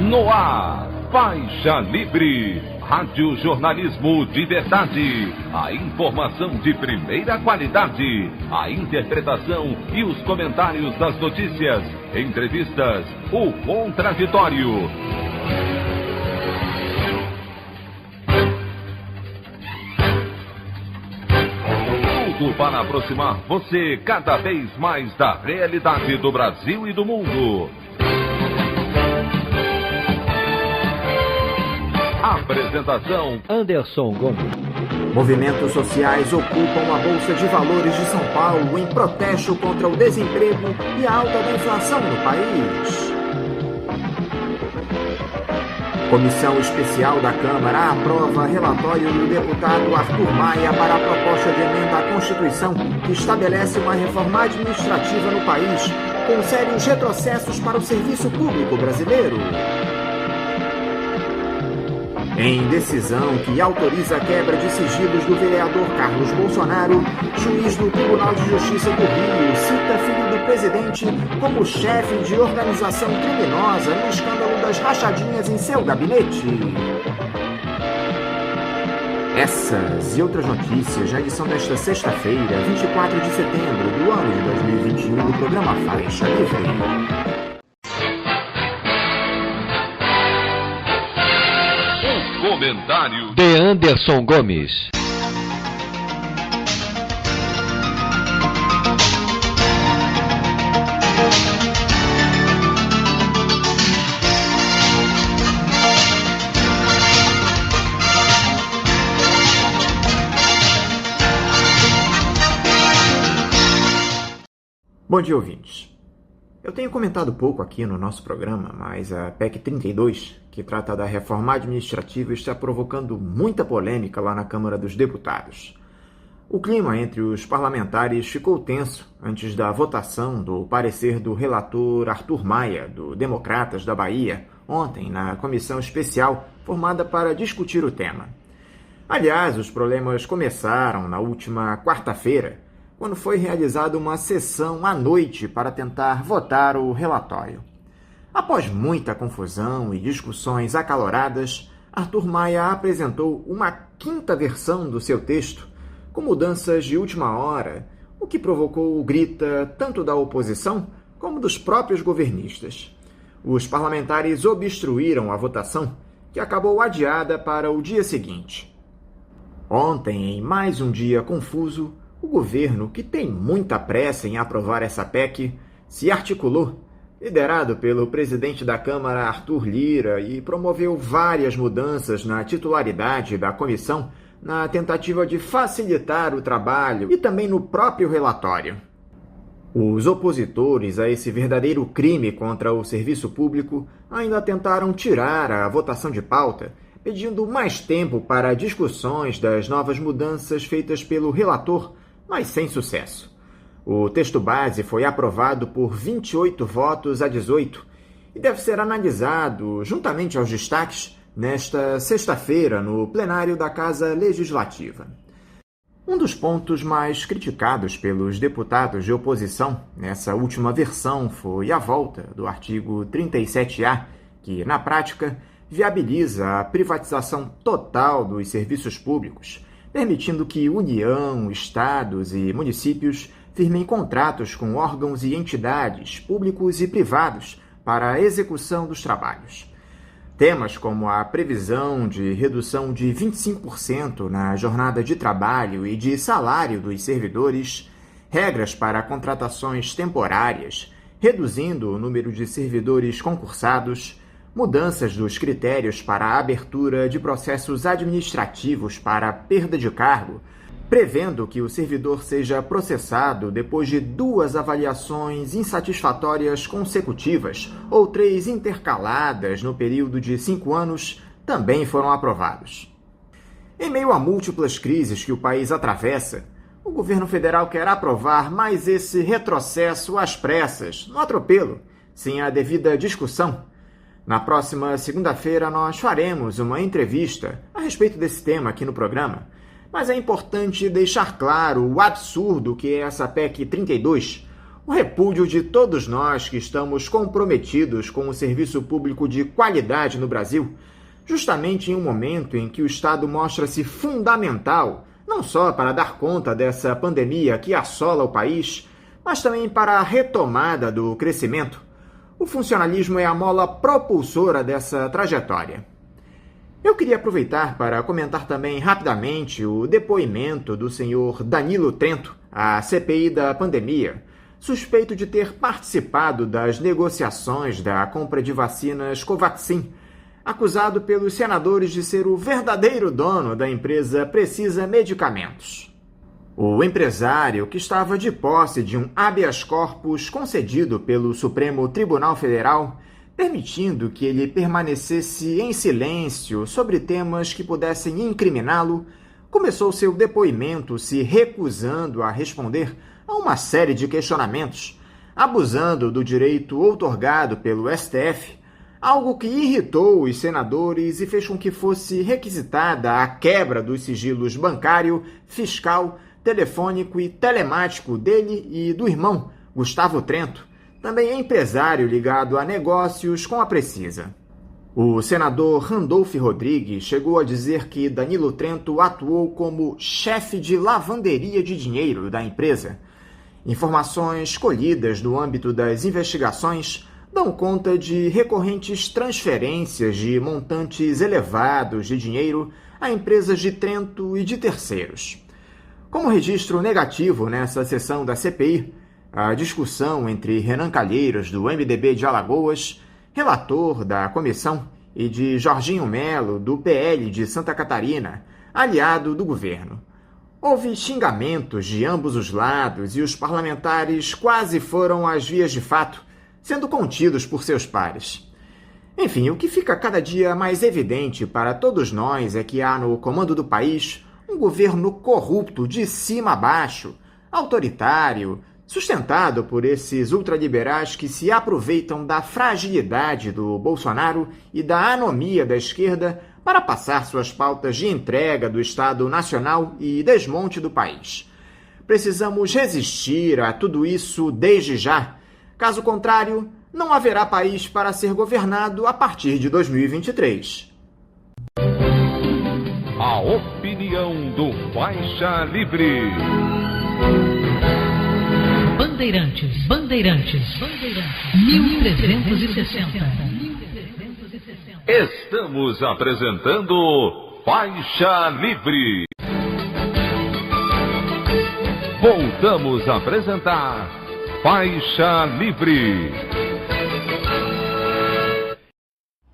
No ar, Faixa Livre, rádio jornalismo de verdade, a informação de primeira qualidade, a interpretação e os comentários das notícias, entrevistas, o contraditório. Tudo para aproximar você cada vez mais da realidade do Brasil e do mundo. Apresentação: Anderson Gomes. Movimentos sociais ocupam a Bolsa de Valores de São Paulo em protesto contra o desemprego e a alta da inflação no país. Comissão Especial da Câmara aprova relatório do deputado Arthur Maia para a proposta de emenda à Constituição que estabelece uma reforma administrativa no país, com sérios retrocessos para o serviço público brasileiro. Em decisão que autoriza a quebra de sigilos do vereador Carlos Bolsonaro, juiz do Tribunal de Justiça do Rio cita filho do presidente como chefe de organização criminosa no escândalo das rachadinhas em seu gabinete. Essas e outras notícias na edição desta sexta-feira, 24 de setembro do ano de 2021, do programa Faixa Livre. Comentário de Anderson Gomes. Bom dia, ouvintes. Eu tenho comentado pouco aqui no nosso programa, mas a PEC 32, que trata da reforma administrativa, está provocando muita polêmica lá na Câmara dos Deputados. O clima entre os parlamentares ficou tenso antes da votação do parecer do relator Arthur Maia, do Democratas da Bahia, ontem na comissão especial formada para discutir o tema. Aliás, os problemas começaram na última quarta-feira, quando foi realizada uma sessão à noite para tentar votar o relatório. Após muita confusão e discussões acaloradas, Arthur Maia apresentou uma quinta versão do seu texto, com mudanças de última hora, o que provocou grita tanto da oposição como dos próprios governistas. Os parlamentares obstruíram a votação, que acabou adiada para o dia seguinte. Ontem, em mais um dia confuso, o governo, que tem muita pressa em aprovar essa PEC, se articulou, liderado pelo presidente da Câmara, Arthur Lira, e promoveu várias mudanças na titularidade da comissão na tentativa de facilitar o trabalho e também no próprio relatório. Os opositores a esse verdadeiro crime contra o serviço público ainda tentaram tirar a votação de pauta, pedindo mais tempo para discussões das novas mudanças feitas pelo relator, mas sem sucesso. O texto base foi aprovado por 28 votos a 18 e deve ser analisado, juntamente aos destaques, nesta sexta-feira no plenário da Casa Legislativa. Um dos pontos mais criticados pelos deputados de oposição nessa última versão foi a volta do artigo 37A, que, na prática, viabiliza a privatização total dos serviços públicos, permitindo que União, estados e municípios firmem contratos com órgãos e entidades públicos e privados para a execução dos trabalhos. Temas como a previsão de redução de 25% na jornada de trabalho e de salário dos servidores, regras para contratações temporárias, reduzindo o número de servidores concursados, mudanças dos critérios para a abertura de processos administrativos para perda de cargo, prevendo que o servidor seja processado depois de 2 avaliações insatisfatórias consecutivas ou 3 intercaladas no período de 5 anos, também foram aprovados. Em meio a múltiplas crises que o país atravessa, o governo federal quer aprovar mais esse retrocesso às pressas, no atropelo, sem a devida discussão. Na próxima segunda-feira nós faremos uma entrevista a respeito desse tema aqui no programa, mas é importante deixar claro o absurdo que é essa PEC 32, o repúdio de todos nós que estamos comprometidos com o serviço público de qualidade no Brasil, justamente em um momento em que o Estado mostra-se fundamental, não só para dar conta dessa pandemia que assola o país, mas também para a retomada do crescimento. O funcionalismo é a mola propulsora dessa trajetória. Eu queria aproveitar para comentar também rapidamente o depoimento do senhor Danilo Trento à CPI da pandemia, suspeito de ter participado das negociações da compra de vacinas Covaxin, acusado pelos senadores de ser o verdadeiro dono da empresa Precisa Medicamentos. O empresário, que estava de posse de um habeas corpus concedido pelo Supremo Tribunal Federal, permitindo que ele permanecesse em silêncio sobre temas que pudessem incriminá-lo, começou seu depoimento se recusando a responder a uma série de questionamentos, abusando do direito outorgado pelo STF, algo que irritou os senadores e fez com que fosse requisitada a quebra dos sigilos bancário, fiscal, telefônico e telemático dele e do irmão, Gustavo Trento, também empresário ligado a negócios com a Precisa. O senador Randolph Rodrigues chegou a dizer que Danilo Trento atuou como chefe de lavanderia de dinheiro da empresa. Informações colhidas no âmbito das investigações dão conta de recorrentes transferências de montantes elevados de dinheiro a empresas de Trento e de terceiros. Como registro negativo nessa sessão da CPI, a discussão entre Renan Calheiros, do MDB de Alagoas, relator da comissão, e de Jorginho Melo, do PL de Santa Catarina, aliado do governo. Houve xingamentos de ambos os lados e os parlamentares quase foram às vias de fato, sendo contidos por seus pares. Enfim, o que fica cada dia mais evidente para todos nós é que há no comando do país um governo corrupto de cima a baixo, autoritário, sustentado por esses ultraliberais que se aproveitam da fragilidade do Bolsonaro e da anomia da esquerda para passar suas pautas de entrega do Estado Nacional e desmonte do país. Precisamos resistir a tudo isso desde já. Caso contrário, não haverá país para ser governado a partir de 2023. A opinião do Faixa Livre. Bandeirantes, 1360. Estamos apresentando Faixa Livre. Voltamos a apresentar Faixa Livre.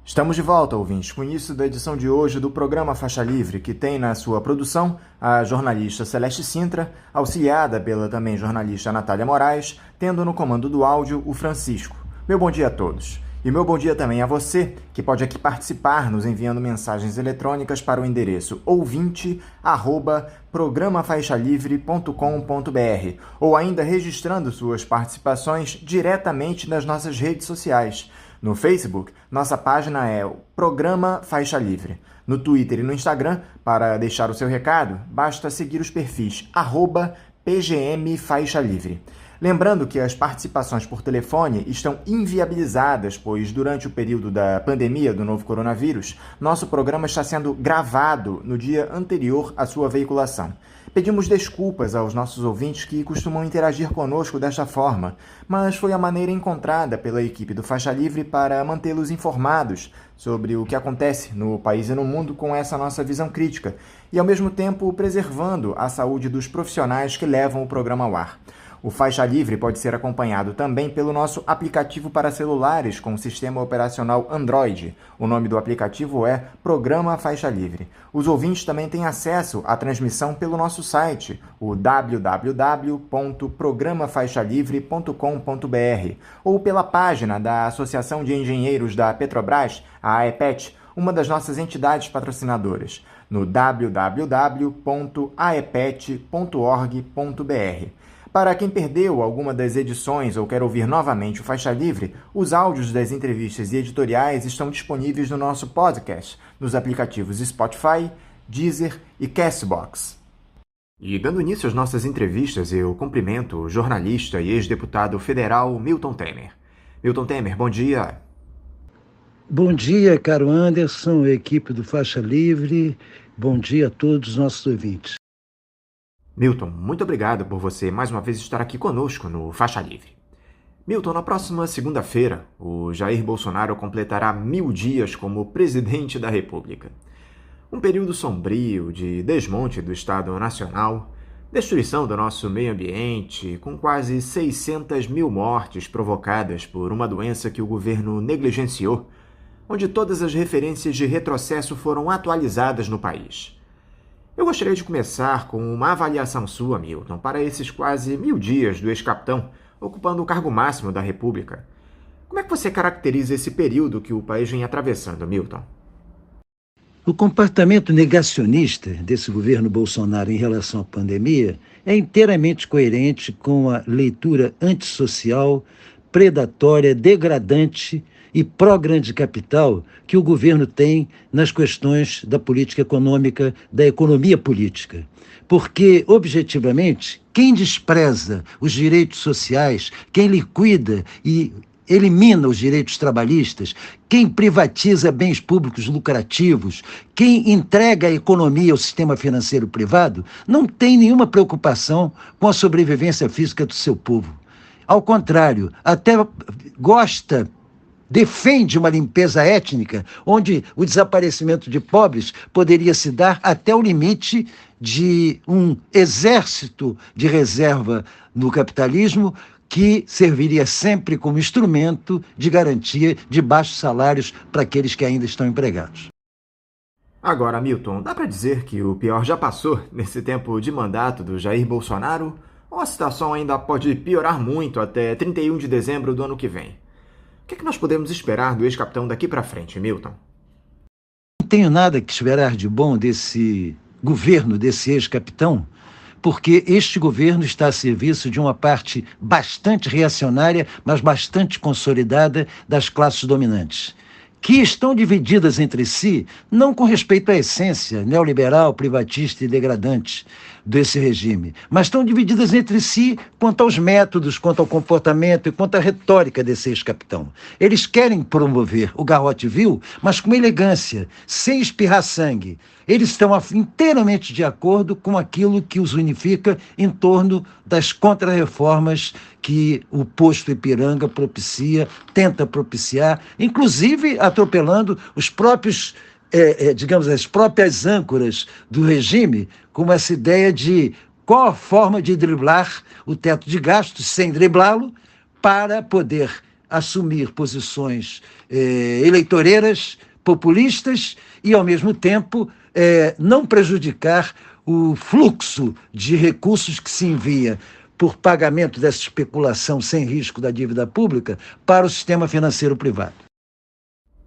Estamos de volta, ouvintes, com o início da edição de hoje do programa Faixa Livre, que tem na sua produção a jornalista Celeste Sintra, auxiliada pela também jornalista Natália Moraes, tendo no comando do áudio o Francisco. Meu bom dia a todos. E meu bom dia também a você, que pode aqui participar nos enviando mensagens eletrônicas para o endereço ouvinte@programafaixalivre.com.br ou ainda registrando suas participações diretamente nas nossas redes sociais. No Facebook, nossa página é o Programa Faixa Livre. No Twitter e no Instagram, para deixar o seu recado, basta seguir os perfis @PGM Faixa Livre. Lembrando que as participações por telefone estão inviabilizadas, pois durante o período da pandemia do novo coronavírus, nosso programa está sendo gravado no dia anterior à sua veiculação. Pedimos desculpas aos nossos ouvintes que costumam interagir conosco desta forma, mas foi a maneira encontrada pela equipe do Faixa Livre para mantê-los informados sobre o que acontece no país e no mundo com essa nossa visão crítica e, ao mesmo tempo, preservando a saúde dos profissionais que levam o programa ao ar. O Faixa Livre pode ser acompanhado também pelo nosso aplicativo para celulares com sistema operacional Android. O nome do aplicativo é Programa Faixa Livre. Os ouvintes também têm acesso à transmissão pelo nosso site, o www.programafaixalivre.com.br, ou pela página da Associação de Engenheiros da Petrobras, a AEPET, uma das nossas entidades patrocinadoras, no www.aepet.org.br. Para quem perdeu alguma das edições ou quer ouvir novamente o Faixa Livre, os áudios das entrevistas e editoriais estão disponíveis no nosso podcast, nos aplicativos Spotify, Deezer e Castbox. E dando início às nossas entrevistas, eu cumprimento o jornalista e ex-deputado federal Milton Temer. Milton Temer, bom dia. Bom dia, caro Anderson, equipe do Faixa Livre. Bom dia a todos os nossos ouvintes. Milton, muito obrigado por você mais uma vez estar aqui conosco no Faixa Livre. Milton, na próxima segunda-feira, o Jair Bolsonaro completará 1000 dias como presidente da República. Um período sombrio de desmonte do Estado Nacional, destruição do nosso meio ambiente, com quase 600 mil mortes provocadas por uma doença que o governo negligenciou, onde todas as referências de retrocesso foram atualizadas no país. Eu gostaria de começar com uma avaliação sua, Milton, para esses quase 1000 dias do ex-capitão ocupando o cargo máximo da República. Como é que você caracteriza esse período que o país vem atravessando, Milton? O comportamento negacionista desse governo Bolsonaro em relação à pandemia é inteiramente coerente com a leitura antissocial, predatória, degradante e pró-grande capital que o governo tem nas questões da política econômica, da economia política. Porque, objetivamente, quem despreza os direitos sociais, quem liquida e elimina os direitos trabalhistas, quem privatiza bens públicos lucrativos, quem entrega a economia ao sistema financeiro privado, não tem nenhuma preocupação com a sobrevivência física do seu povo. Ao contrário, até defende uma limpeza étnica, onde o desaparecimento de pobres poderia se dar até o limite de um exército de reserva no capitalismo, que serviria sempre como instrumento de garantia de baixos salários para aqueles que ainda estão empregados. Agora, Milton, dá para dizer que o pior já passou nesse tempo de mandato do Jair Bolsonaro? Ou a situação ainda pode piorar muito até 31 de dezembro do ano que vem? O que nós podemos esperar do ex-capitão daqui para frente, Milton? Não tenho nada que esperar de bom desse governo, desse ex-capitão, porque este governo está a serviço de uma parte bastante reacionária, mas bastante consolidada das classes dominantes, que estão divididas entre si, não com respeito à essência neoliberal, privatista e degradante desse regime, mas estão divididas entre si quanto aos métodos, quanto ao comportamento e quanto à retórica desse ex-capitão. Eles querem promover o garrote vil, mas com elegância, sem espirrar sangue. Eles estão inteiramente de acordo com aquilo que os unifica em torno das contrarreformas que o posto Ipiranga tenta propiciar, inclusive atropelando os próprios, as próprias âncoras do regime, como essa ideia de qual a forma de driblar o teto de gastos sem driblá-lo para poder assumir posições eleitoreiras, populistas e, ao mesmo tempo, não prejudicar o fluxo de recursos que se envia por pagamento dessa especulação sem risco da dívida pública para o sistema financeiro privado.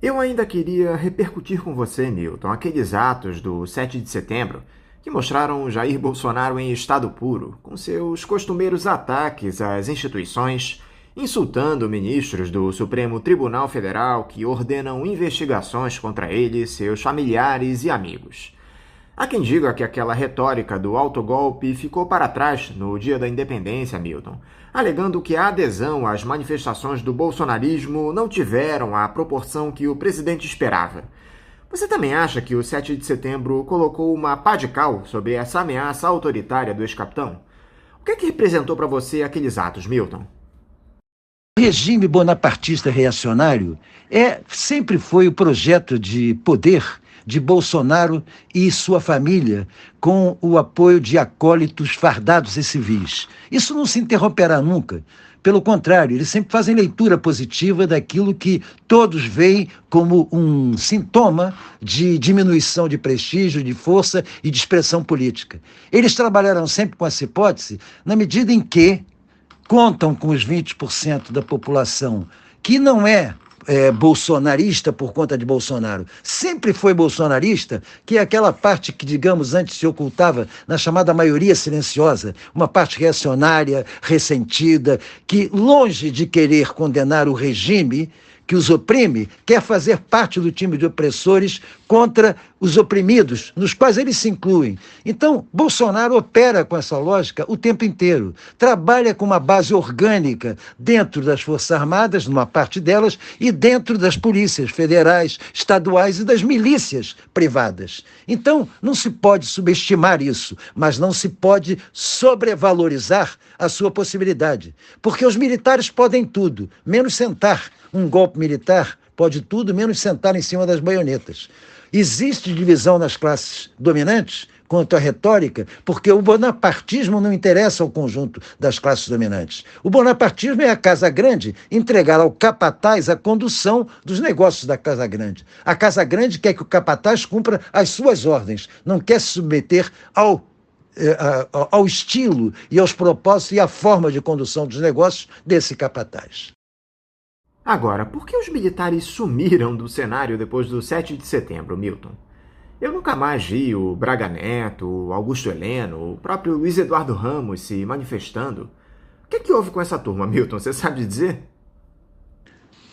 Eu ainda queria repercutir com você, Milton, aqueles atos do 7 de setembro que mostraram Jair Bolsonaro em estado puro, com seus costumeiros ataques às instituições, insultando ministros do Supremo Tribunal Federal que ordenam investigações contra ele, seus familiares e amigos. Há quem diga que aquela retórica do autogolpe ficou para trás no dia da independência, Milton, alegando que a adesão às manifestações do bolsonarismo não tiveram a proporção que o presidente esperava. Você também acha que o 7 de setembro colocou uma pá de cal sobre essa ameaça autoritária do ex-capitão? O que é que representou para você aqueles atos, Milton? O regime bonapartista reacionário sempre foi o projeto de poder de Bolsonaro e sua família, com o apoio de acólitos fardados e civis. Isso não se interromperá nunca. Pelo contrário, eles sempre fazem leitura positiva daquilo que todos veem como um sintoma de diminuição de prestígio, de força e de expressão política. Eles trabalharão sempre com essa hipótese na medida em que contam com os 20% da população que não é bolsonarista por conta de Bolsonaro, sempre foi bolsonarista, que é aquela parte que, digamos, antes se ocultava na chamada maioria silenciosa, uma parte reacionária, ressentida, que, longe de querer condenar o regime que os oprime, quer fazer parte do time de opressores contra os oprimidos, nos quais eles se incluem. Então, Bolsonaro opera com essa lógica o tempo inteiro. Trabalha com uma base orgânica dentro das Forças Armadas, numa parte delas, e dentro das polícias federais, estaduais e das milícias privadas. Então, não se pode subestimar isso, mas não se pode sobrevalorizar a sua possibilidade. Porque os militares podem tudo, menos sentar. Um golpe militar pode tudo, menos sentar em cima das baionetas. Existe divisão nas classes dominantes quanto à retórica, porque o bonapartismo não interessa ao conjunto das classes dominantes. O bonapartismo é a Casa Grande entregar ao capataz a condução dos negócios da Casa Grande. A Casa Grande quer que o capataz cumpra as suas ordens, não quer se submeter ao estilo e aos propósitos e à forma de condução dos negócios desse capataz. Agora, por que os militares sumiram do cenário depois do 7 de setembro, Milton? Eu nunca mais vi o Braga Neto, o Augusto Heleno, o próprio Luiz Eduardo Ramos se manifestando. O que houve com essa turma, Milton? Você sabe dizer?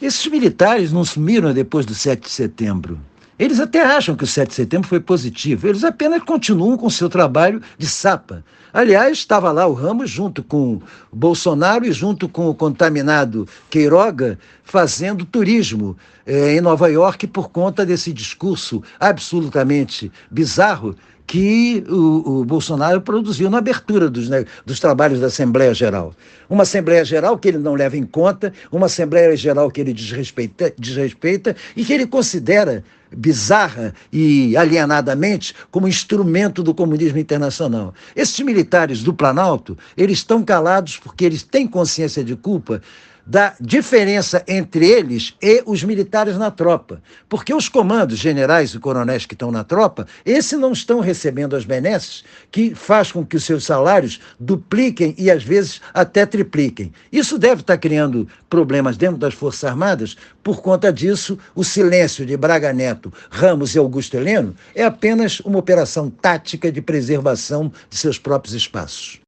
Esses militares não sumiram depois do 7 de setembro. Eles até acham que o 7 de setembro foi positivo. Eles apenas continuam com o seu trabalho de sapa. Aliás, estava lá o Ramos junto com o Bolsonaro e junto com o contaminado Queiroga fazendo turismo em Nova York por conta desse discurso absolutamente bizarro que o Bolsonaro produziu na abertura dos trabalhos da Assembleia Geral. Uma Assembleia Geral que ele não leva em conta, uma Assembleia Geral que ele desrespeita e que ele considera bizarra e alienadamente como instrumento do comunismo internacional. Esses militares do Planalto, eles estão calados porque eles têm consciência de culpa da diferença entre eles e os militares na tropa. Porque os comandos generais e coronéis que estão na tropa, esses não estão recebendo as benesses que faz com que os seus salários dupliquem e às vezes até tripliquem. Isso deve estar criando problemas dentro das Forças Armadas. Por conta disso, o silêncio de Braga Neto, Ramos e Augusto Heleno é apenas uma operação tática de preservação de seus próprios espaços.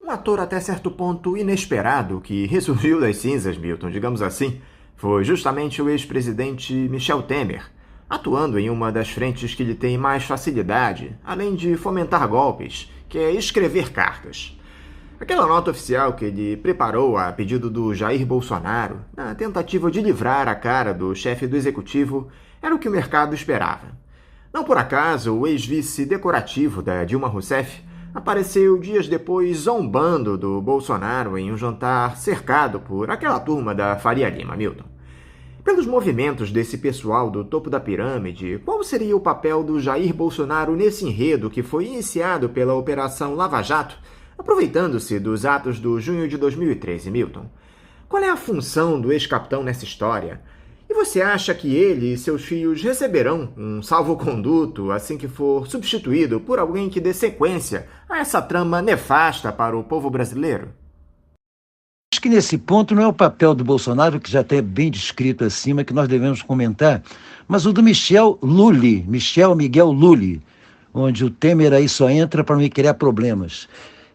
Um ator até certo ponto inesperado que ressurgiu das cinzas, Milton, digamos assim, foi justamente o ex-presidente Michel Temer, atuando em uma das frentes que lhe tem mais facilidade, além de fomentar golpes, que é escrever cartas. Aquela nota oficial que ele preparou a pedido do Jair Bolsonaro, na tentativa de livrar a cara do chefe do executivo, era o que o mercado esperava. Não por acaso, o ex-vice decorativo da Dilma Rousseff apareceu dias depois zombando do Bolsonaro em um jantar cercado por aquela turma da Faria Lima, Milton. Pelos movimentos desse pessoal do topo da pirâmide, qual seria o papel do Jair Bolsonaro nesse enredo que foi iniciado pela Operação Lava Jato, aproveitando-se dos atos do junho de 2013, Milton? Qual é a função do ex-capitão nessa história? E você acha que ele e seus filhos receberão um salvo-conduto assim que for substituído por alguém que dê sequência a essa trama nefasta para o povo brasileiro? Acho que nesse ponto não é o papel do Bolsonaro, que já está bem descrito acima, que nós devemos comentar, mas o do Michel Miguel Lully, onde o Temer aí só entra para não criar problemas.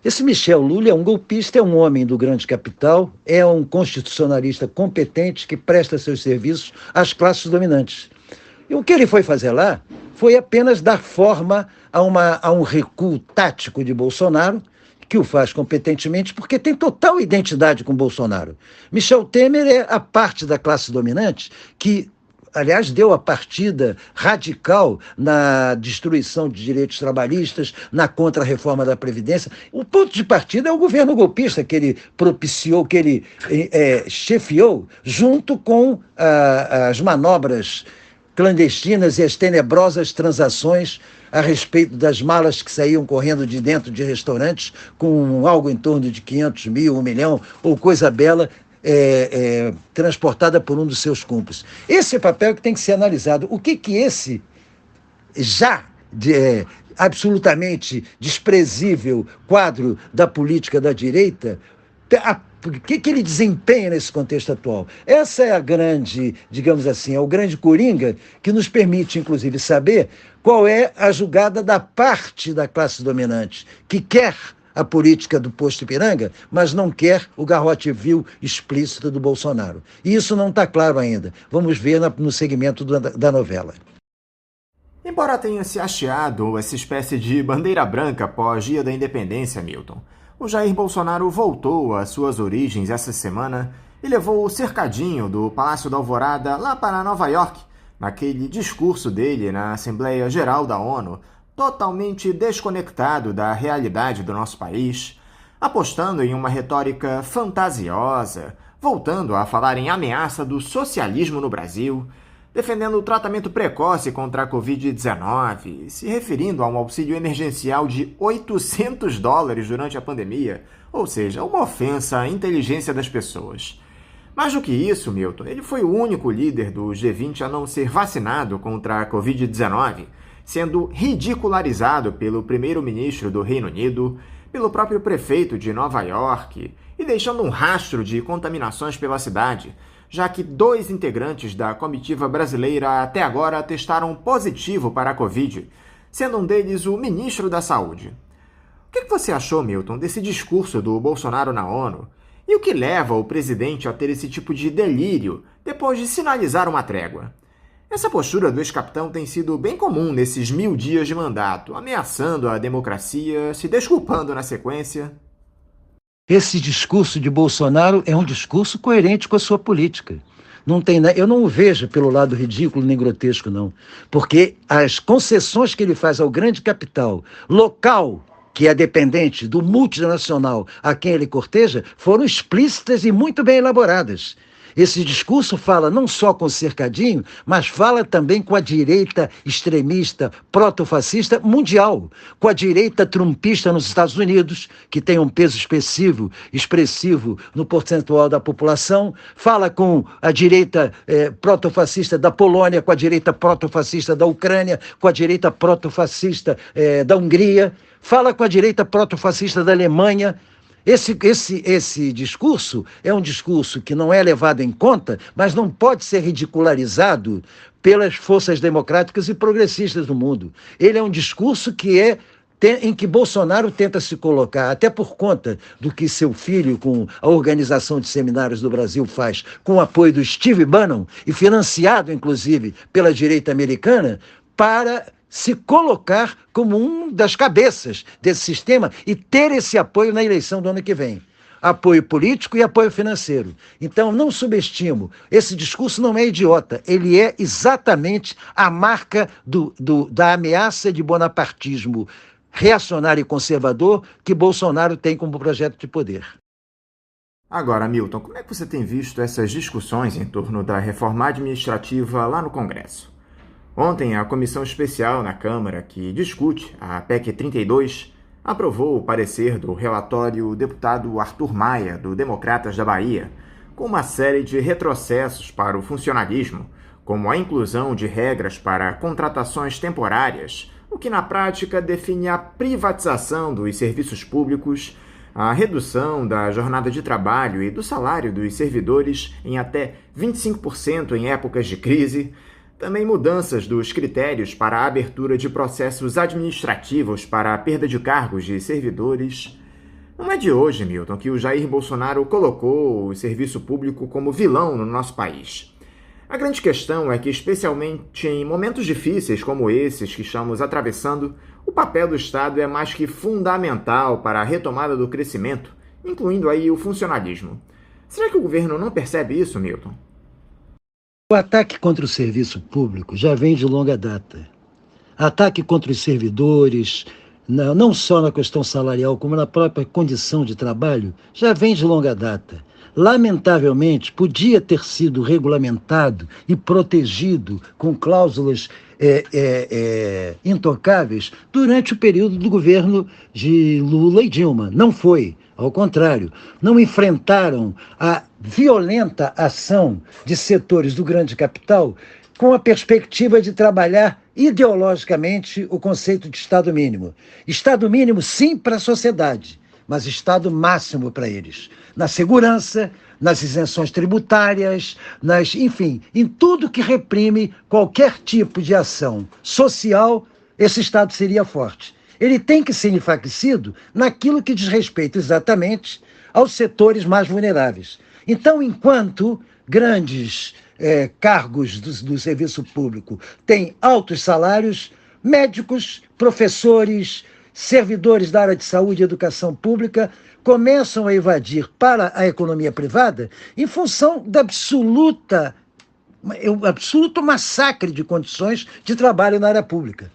Esse Michel Lully é um golpista, é um homem do grande capital, é um constitucionalista competente que presta seus serviços às classes dominantes. E o que ele foi fazer lá foi apenas dar forma a um recuo tático de Bolsonaro, que o faz competentemente porque tem total identidade com Bolsonaro. Michel Temer é a parte da classe dominante que, aliás, deu a partida radical na destruição de direitos trabalhistas, na contra-reforma da Previdência. O ponto de partida é o governo golpista que ele propiciou, que ele chefiou, junto com as manobras clandestinas e as tenebrosas transações a respeito das malas que saíam correndo de dentro de restaurantes com algo em torno de 500 mil, 1 milhão, ou coisa bela, transportada por um dos seus cúmplices. Esse é o papel que tem que ser analisado. O que esse absolutamente desprezível quadro da política da direita, o que ele desempenha nesse contexto atual? Essa é a grande, digamos assim, é o grande coringa que nos permite, inclusive, saber qual é a jogada da parte da classe dominante, que quer a política do posto Ipiranga, mas não quer o garrote vil explícito do Bolsonaro. E isso não está claro ainda. Vamos ver no segmento da novela. Embora tenha se hasteado essa espécie de bandeira branca após Dia da Independência, Milton, o Jair Bolsonaro voltou às suas origens essa semana e levou o cercadinho do Palácio da Alvorada lá para Nova York, naquele discurso dele na Assembleia Geral da ONU, totalmente desconectado da realidade do nosso país, apostando em uma retórica fantasiosa, voltando a falar em ameaça do socialismo no Brasil, defendendo o tratamento precoce contra a Covid-19, se referindo a um auxílio emergencial de $800 durante a pandemia, ou seja, uma ofensa à inteligência das pessoas. Mais do que isso, Milton, ele foi o único líder do G20 a não ser vacinado contra a Covid-19, sendo ridicularizado pelo primeiro-ministro do Reino Unido, pelo próprio prefeito de Nova York e deixando um rastro de contaminações pela cidade, já que 2 integrantes da comitiva brasileira até agora testaram positivo para a Covid, sendo um deles o ministro da Saúde. O que você achou, Milton, desse discurso do Bolsonaro na ONU? E o que leva o presidente a ter esse tipo de delírio depois de sinalizar uma trégua? Essa postura do ex-capitão tem sido bem comum nesses 1000 dias de mandato, ameaçando a democracia, se desculpando na sequência. Esse discurso de Bolsonaro é um discurso coerente com a sua política. Eu não o vejo pelo lado ridículo nem grotesco, não. Porque as concessões que ele faz ao grande capital local, que é dependente do multinacional a quem ele corteja, foram explícitas e muito bem elaboradas. Esse discurso fala não só com o cercadinho, mas fala também com a direita extremista, protofascista mundial, com a direita trumpista nos Estados Unidos, que tem um peso expressivo no percentual da população, fala com a direita protofascista da Polônia, com a direita protofascista da Ucrânia, com a direita protofascista da Hungria, fala com a direita protofascista da Alemanha. Esse discurso é um discurso que não é levado em conta, mas não pode ser ridicularizado pelas forças democráticas e progressistas do mundo. Ele é um discurso em que Bolsonaro tenta se colocar, até por conta do que seu filho, com a Organização de Seminários do Brasil, faz, com o apoio do Steve Bannon, e financiado, inclusive, pela direita americana, para se colocar como uma das cabeças desse sistema e ter esse apoio na eleição do ano que vem. Apoio político e apoio financeiro. Então, não subestimo. Esse discurso não é idiota. Ele é exatamente a marca da ameaça de bonapartismo reacionário e conservador que Bolsonaro tem como projeto de poder. Agora, Milton, como é que você tem visto essas discussões em torno da reforma administrativa lá no Congresso? Ontem, a comissão especial na Câmara, que discute a PEC 32, aprovou o parecer do relatório deputado Arthur Maia, do Democratas da Bahia, com uma série de retrocessos para o funcionalismo, como a inclusão de regras para contratações temporárias, o que na prática define a privatização dos serviços públicos, a redução da jornada de trabalho e do salário dos servidores em até 25% em épocas de crise, também mudanças dos critérios para a abertura de processos administrativos para a perda de cargos de servidores. Não é de hoje, Milton, que o Jair Bolsonaro colocou o serviço público como vilão no nosso país. A grande questão é que, especialmente em momentos difíceis como esses que estamos atravessando, o papel do Estado é mais que fundamental para a retomada do crescimento, incluindo aí o funcionalismo. Será que o governo não percebe isso, Milton? O ataque contra o serviço público já vem de longa data. Ataque contra os servidores, não só na questão salarial, como na própria condição de trabalho, já vem de longa data. Lamentavelmente, podia ter sido regulamentado e protegido com cláusulas intocáveis durante o período do governo de Lula e Dilma. Não foi. Ao contrário, não enfrentaram a violenta ação de setores do grande capital com a perspectiva de trabalhar ideologicamente o conceito de Estado mínimo. Estado mínimo, sim, para a sociedade, mas Estado máximo para eles. Na segurança, nas isenções tributárias, enfim, em tudo que reprime qualquer tipo de ação social, esse Estado seria forte. Ele tem que ser enfraquecido naquilo que diz respeito exatamente aos setores mais vulneráveis. Então, enquanto grandes cargos do serviço público têm altos salários, Médicos, professores, servidores da área de saúde e educação pública começam a evadir para a economia privada em função da absoluto massacre de condições de trabalho na área pública.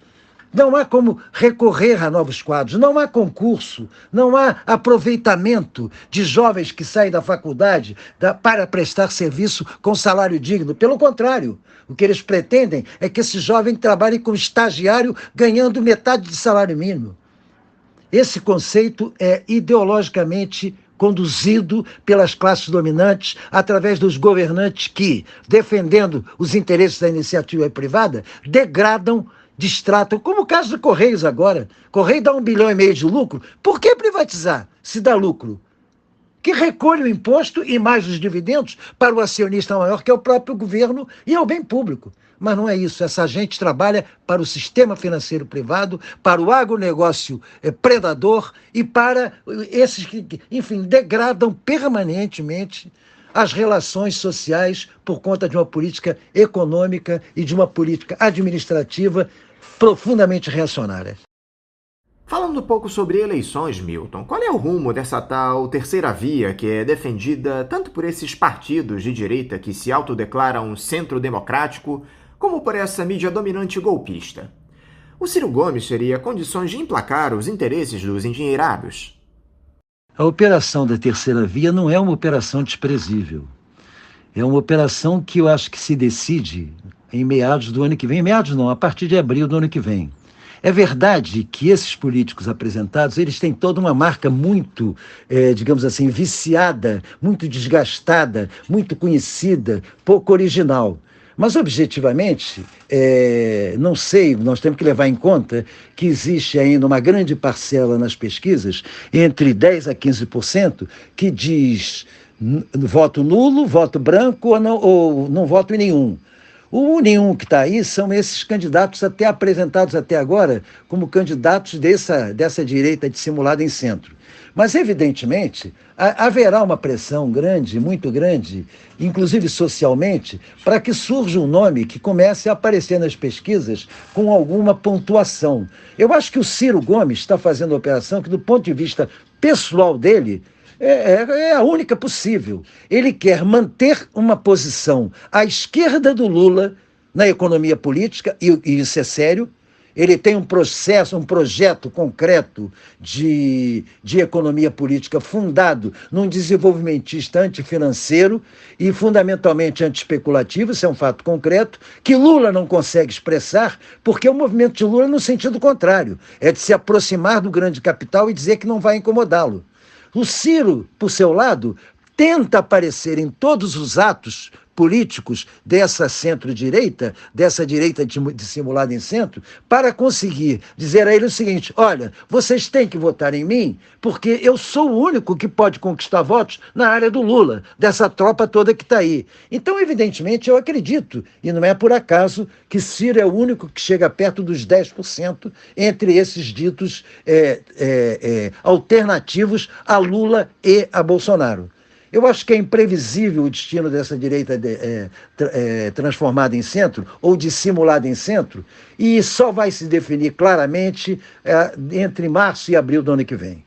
Não há como recorrer a novos quadros, não há concurso, não há aproveitamento de jovens que saem da faculdade para prestar serviço com salário digno. Pelo contrário, o que eles pretendem é que esse jovem trabalhe como estagiário ganhando metade de salário mínimo. Esse conceito é ideologicamente conduzido pelas classes dominantes através dos governantes que, defendendo os interesses da iniciativa privada, degradam, distratam, como o caso do Correios agora. Correio dá 1,5 bilhão de lucro. Por que privatizar se dá lucro? Que recolhe o imposto e mais os dividendos para o acionista maior, que é o próprio governo e é o bem público. Mas não é isso. Essa gente trabalha para o sistema financeiro privado, para o agronegócio predador e para esses que, enfim, degradam permanentemente as relações sociais por conta de uma política econômica e de uma política administrativa profundamente reacionária. Falando um pouco sobre eleições, Milton, qual é o rumo dessa tal terceira via que é defendida tanto por esses partidos de direita que se autodeclaram centro democrático, como por essa mídia dominante golpista? O Ciro Gomes teria condições de emplacar os interesses dos endinheirados? A operação da terceira via não é uma operação desprezível. É uma operação que eu acho que se decide em meados do ano que vem. Meados não, a partir de abril do ano que vem. É verdade que esses políticos apresentados, eles têm toda uma marca muito, digamos assim, viciada, muito desgastada, muito conhecida, pouco original. Mas, objetivamente, não sei, nós temos que levar em conta que existe ainda uma grande parcela nas pesquisas, entre 10% a 15%, que diz voto nulo, voto branco ou não voto em nenhum. O nenhum que está aí são esses candidatos até apresentados até agora como candidatos dessa direita dissimulada em centro. Mas, evidentemente, haverá uma pressão grande, muito grande, inclusive socialmente, para que surja um nome que comece a aparecer nas pesquisas com alguma pontuação. Eu acho que o Ciro Gomes está fazendo uma operação que, do ponto de vista pessoal dele, é a única possível. Ele quer manter uma posição à esquerda do Lula na economia política, e isso é sério. Ele tem um projeto concreto de economia política fundado num desenvolvimentista antifinanceiro e fundamentalmente antiespeculativo, isso é um fato concreto, que Lula não consegue expressar, porque o movimento de Lula é no sentido contrário, é de se aproximar do grande capital e dizer que não vai incomodá-lo. O Ciro, por seu lado, tenta aparecer em todos os atos políticos dessa centro-direita, dessa direita dissimulada em centro, para conseguir dizer a ele o seguinte: olha, vocês têm que votar em mim porque eu sou o único que pode conquistar votos na área do Lula, dessa tropa toda que está aí. Então, evidentemente, eu acredito, e não é por acaso, que Ciro é o único que chega perto dos 10% entre esses ditos alternativos a Lula e a Bolsonaro. Eu acho que é imprevisível o destino dessa direita transformada em centro ou dissimulada em centro, e só vai se definir claramente entre março e abril do ano que vem.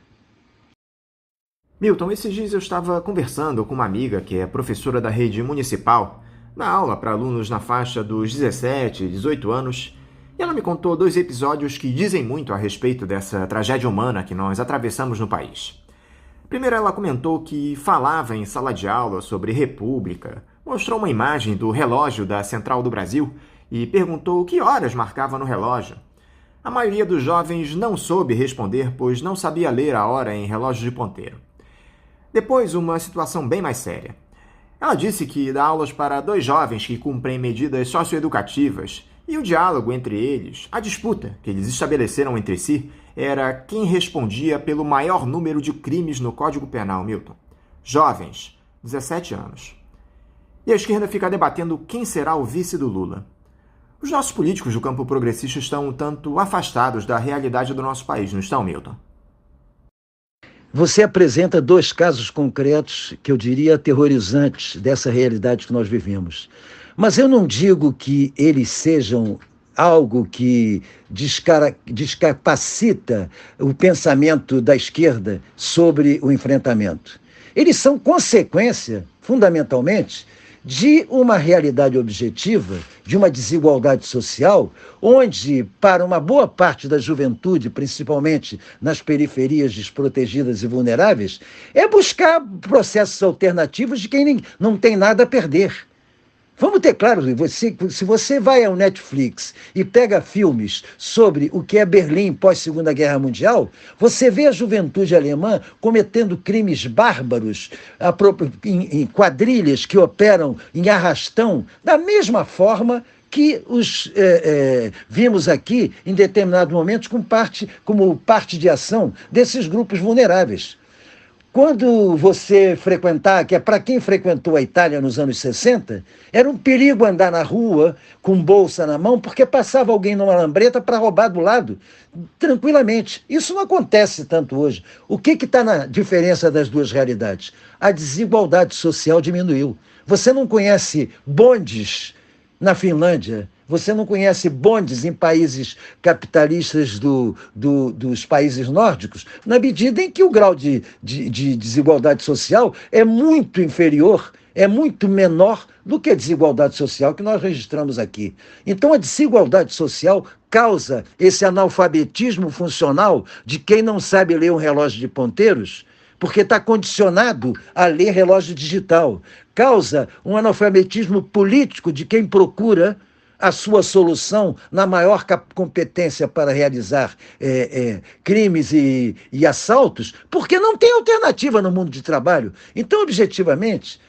Milton, esses dias eu estava conversando com uma amiga que é professora da rede municipal, na aula para alunos na faixa dos 17, 18 anos, e ela me contou 2 episódios que dizem muito a respeito dessa tragédia humana que nós atravessamos no país. Primeiro, ela comentou que falava em sala de aula sobre república, mostrou uma imagem do relógio da Central do Brasil e perguntou que horas marcava no relógio. A maioria dos jovens não soube responder, pois não sabia ler a hora em relógio de ponteiro. Depois, uma situação bem mais séria. Ela disse que dá aulas para 2 jovens que cumprem medidas socioeducativas e o diálogo entre eles, a disputa que eles estabeleceram entre si, era quem respondia pelo maior número de crimes no Código Penal, Milton. Jovens, 17 anos. E a esquerda fica debatendo quem será o vice do Lula. Os nossos políticos do campo progressista estão um tanto afastados da realidade do nosso país, não estão, Milton? Você apresenta 2 casos concretos que eu diria aterrorizantes dessa realidade que nós vivemos. Mas eu não digo que eles sejam algo que descapacita o pensamento da esquerda sobre o enfrentamento. Eles são consequência, fundamentalmente, de uma realidade objetiva, de uma desigualdade social, onde, para uma boa parte da juventude, principalmente nas periferias desprotegidas e vulneráveis, é buscar processos alternativos de quem não tem nada a perder. Vamos ter claro, se você vai ao Netflix e pega filmes sobre o que é Berlim pós-Segunda Guerra Mundial, você vê a juventude alemã cometendo crimes bárbaros em quadrilhas que operam em arrastão, da mesma forma que vimos aqui em determinados momentos como parte de ação desses grupos vulneráveis. Quando você frequentar, que é para quem frequentou a Itália nos anos 60, era um perigo andar na rua com bolsa na mão, porque passava alguém numa lambreta para roubar do lado, tranquilamente. Isso não acontece tanto hoje. O que está na diferença das duas realidades? A desigualdade social diminuiu. Você não conhece bondes na Finlândia, você não conhece bondes em países capitalistas dos países nórdicos, na medida em que o grau de desigualdade social é muito inferior, é muito menor do que a desigualdade social que nós registramos aqui. Então, a desigualdade social causa esse analfabetismo funcional de quem não sabe ler um relógio de ponteiros, porque está condicionado a ler relógio digital. Causa um analfabetismo político de quem procura a sua solução na maior competência para realizar crimes e assaltos, porque não tem alternativa no mundo de trabalho. Então, objetivamente,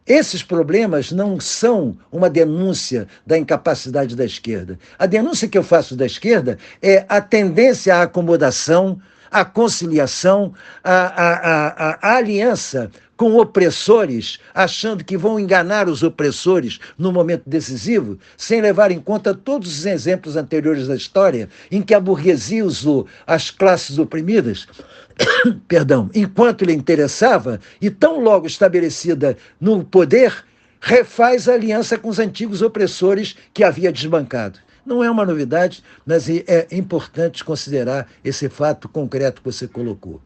esses problemas não são uma denúncia da incapacidade da esquerda. A denúncia que eu faço da esquerda é a tendência à acomodação, à conciliação, à aliança com opressores, achando que vão enganar os opressores no momento decisivo, sem levar em conta todos os exemplos anteriores da história, em que a burguesia usou as classes oprimidas, perdão, enquanto lhe interessava, e tão logo estabelecida no poder, refaz a aliança com os antigos opressores que havia desbancado. Não é uma novidade, mas é importante considerar esse fato concreto que você colocou.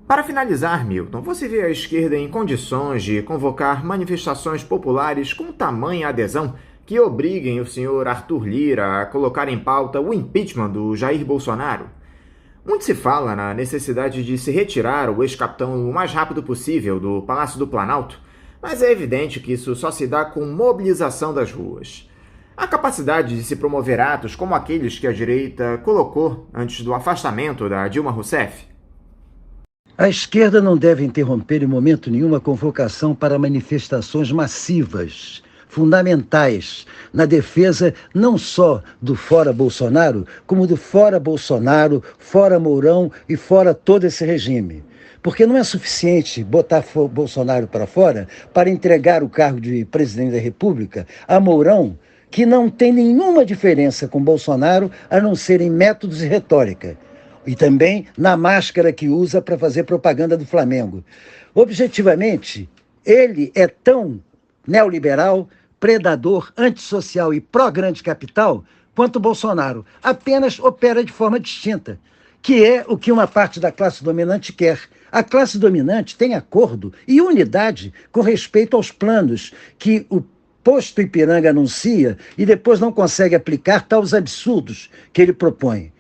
Para finalizar, Milton, você vê a esquerda em condições de convocar manifestações populares com tamanha adesão que obriguem o senhor Arthur Lira a colocar em pauta o impeachment do Jair Bolsonaro? Muito se fala na necessidade de se retirar o ex-capitão o mais rápido possível do Palácio do Planalto, mas é evidente que isso só se dá com mobilização das ruas. A capacidade de se promover atos como aqueles que a direita colocou antes do afastamento da Dilma Rousseff? A esquerda não deve interromper em momento nenhum a convocação para manifestações massivas, fundamentais, na defesa não só do fora Bolsonaro, como do fora Bolsonaro, fora Mourão e fora todo esse regime. Porque não é suficiente botar Bolsonaro para fora para entregar o cargo de presidente da República a Mourão, que não tem nenhuma diferença com Bolsonaro, a não ser em métodos e retórica. E também na máscara que usa para fazer propaganda do Flamengo. Objetivamente, ele é tão neoliberal, predador, antissocial e pró-grande capital quanto Bolsonaro. Apenas opera de forma distinta, que é o que uma parte da classe dominante quer. A classe dominante tem acordo e unidade com respeito aos planos que o posto Ipiranga anuncia e depois não consegue aplicar tais absurdos que ele propõe.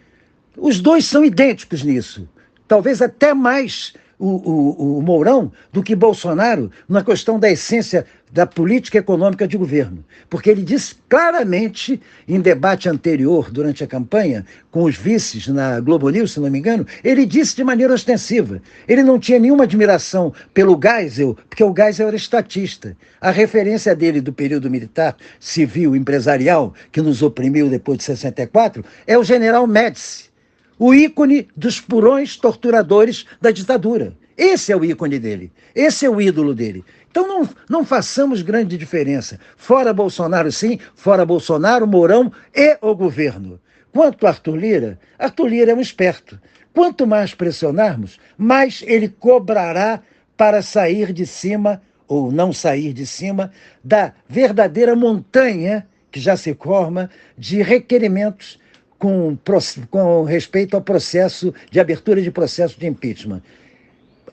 Os dois são idênticos nisso. Talvez até mais o Mourão do que Bolsonaro na questão da essência da política econômica de governo. Porque ele disse claramente, em debate anterior, durante a campanha, com os vices na Globo News, se não me engano, ele disse de maneira ostensiva. Ele não tinha nenhuma admiração pelo Geisel, porque o Geisel era estatista. A referência dele do período militar, civil, empresarial, que nos oprimiu depois de 64, é o general Médici, o ícone dos purões torturadores da ditadura. Esse é o ícone dele, esse é o ídolo dele. Então não façamos grande diferença. Fora Bolsonaro sim, fora Bolsonaro, Mourão e o governo. Quanto a Arthur Lira é um esperto. Quanto mais pressionarmos, mais ele cobrará para sair de cima, ou não sair de cima, da verdadeira montanha que já se forma de requerimentos com respeito ao processo de abertura de processo de impeachment.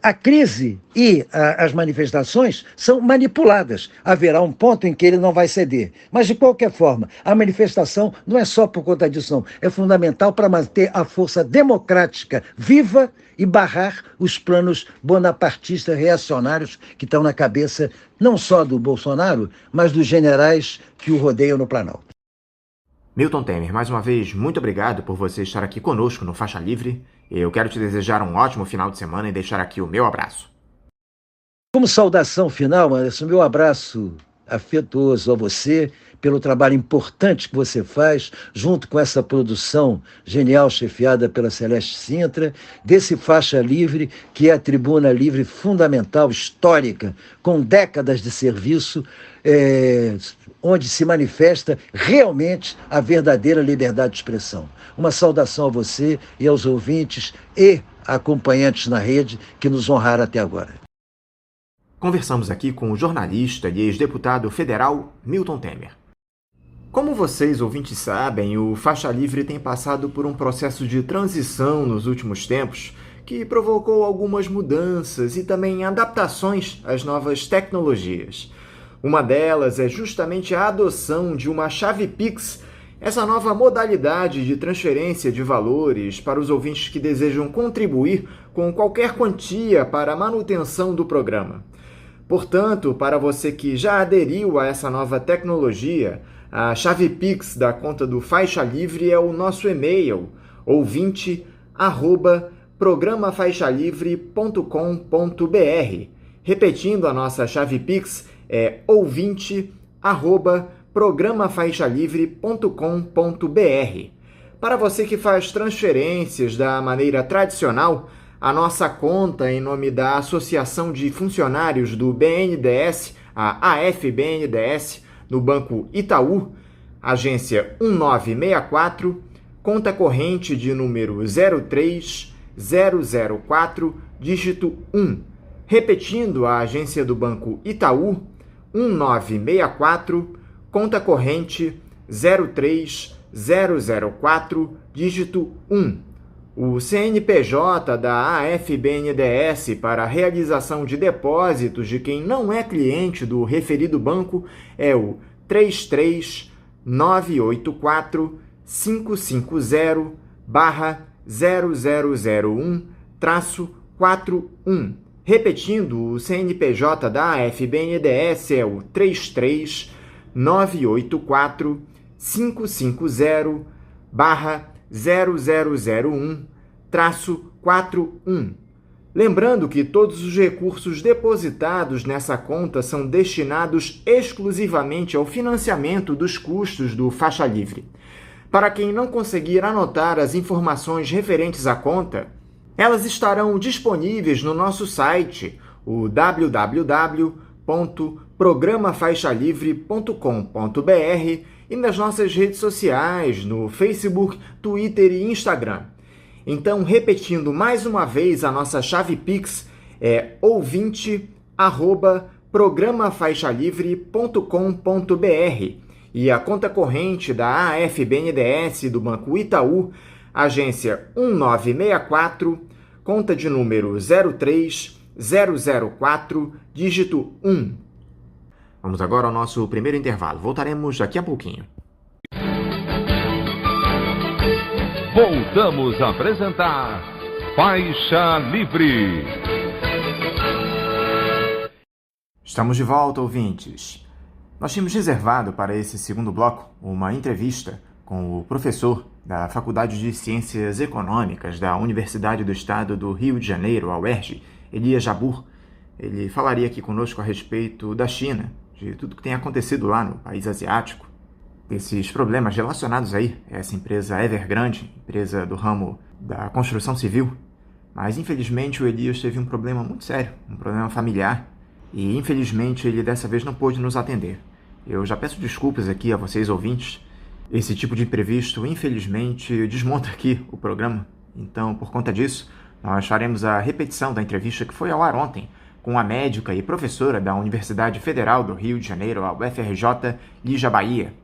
A crise e as manifestações são manipuladas. Haverá um ponto em que ele não vai ceder. Mas, de qualquer forma, a manifestação não é só por conta disso, não. É fundamental para manter a força democrática viva e barrar os planos bonapartistas reacionários que estão na cabeça não só do Bolsonaro, mas dos generais que o rodeiam no Planalto. Milton Temer, mais uma vez, muito obrigado por você estar aqui conosco no Faixa Livre. Eu quero te desejar um ótimo final de semana e deixar aqui o meu abraço. Como saudação final, Anderson, meu abraço afetuoso a você pelo trabalho importante que você faz, junto com essa produção genial chefiada pela Celeste Sintra, desse Faixa Livre, que é a tribuna livre fundamental, histórica, com décadas de serviço, onde se manifesta realmente a verdadeira liberdade de expressão. Uma saudação a você e aos ouvintes e acompanhantes na rede que nos honraram até agora. Conversamos aqui com o jornalista e ex-deputado federal Milton Temer. Como vocês, ouvintes, sabem, o Faixa Livre tem passado por um processo de transição nos últimos tempos que provocou algumas mudanças e também adaptações às novas tecnologias. Uma delas é justamente a adoção de uma chave Pix, essa nova modalidade de transferência de valores para os ouvintes que desejam contribuir com qualquer quantia para a manutenção do programa. Portanto, para você que já aderiu a essa nova tecnologia, a chave Pix da conta do Faixa Livre é o nosso e-mail, ouvinte@programafaixalivre.com.br. Repetindo, a nossa chave Pix é ouvinte@programafaixalivre.com.br. Para você que faz transferências da maneira tradicional, a nossa conta em nome da Associação de Funcionários do BNDES, a AFBNDES, no Banco Itaú, agência 1964, conta corrente de número 03004, dígito 1. Repetindo, a agência do Banco Itaú, 1964, conta corrente 03004, dígito 1. O CNPJ da AFBNDES para a realização de depósitos de quem não é cliente do referido banco é o 33984-550-0001-41. Repetindo, o CNPJ da AFBNDES é o 33984-550-0001-41. Lembrando que todos os recursos depositados nessa conta são destinados exclusivamente ao financiamento dos custos do Faixa Livre. Para quem não conseguir anotar as informações referentes à conta, elas estarão disponíveis no nosso site, o www.programafaixalivre.com.br, e nas nossas redes sociais, no Facebook, Twitter e Instagram. Então, repetindo mais uma vez, a nossa chave Pix é ouvinte@programafaixalivre.com.br e a conta corrente da AFBNDES do Banco Itaú, agência 1964, conta de número 03004, dígito 1. Vamos agora ao nosso primeiro intervalo. Voltaremos daqui a pouquinho. Voltamos a apresentar Faixa Livre. Estamos de volta, ouvintes. Nós tínhamos reservado para esse segundo bloco uma entrevista com o professor da Faculdade de Ciências Econômicas da Universidade do Estado do Rio de Janeiro, a UERJ, Elias Jabbour. Ele falaria aqui conosco a respeito da China, de tudo que tem acontecido lá no país asiático, desses problemas relacionados aí a essa empresa Evergrande, empresa do ramo da construção civil. Mas, infelizmente, o Elias teve um problema muito sério, um problema familiar, e, infelizmente, ele dessa vez não pôde nos atender. Eu já peço desculpas aqui a vocês, ouvintes. Esse tipo de imprevisto, infelizmente, desmonta aqui o programa. Então, por conta disso, nós faremos a repetição da entrevista que foi ao ar ontem com a médica e professora da Universidade Federal do Rio de Janeiro, a UFRJ, Lígia Bahia.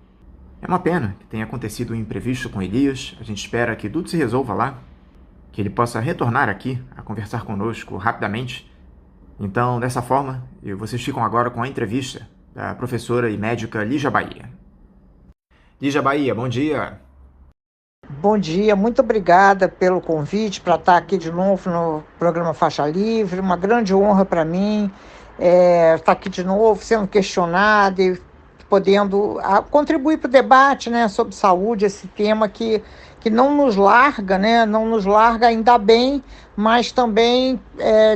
É uma pena que tenha acontecido um imprevisto com Elias. A gente espera que tudo se resolva lá, que ele possa retornar aqui a conversar conosco rapidamente. Então, dessa forma, vocês ficam agora com a entrevista da professora e médica Lígia Bahia. Lígia Bahia, bom dia. Bom dia, muito obrigada pelo convite para estar aqui de novo no programa Faixa Livre. Uma grande honra para mim estar aqui de novo, sendo questionada e podendo contribuir para o debate, né, sobre saúde, esse tema que não nos larga, né, não nos larga ainda bem, mas também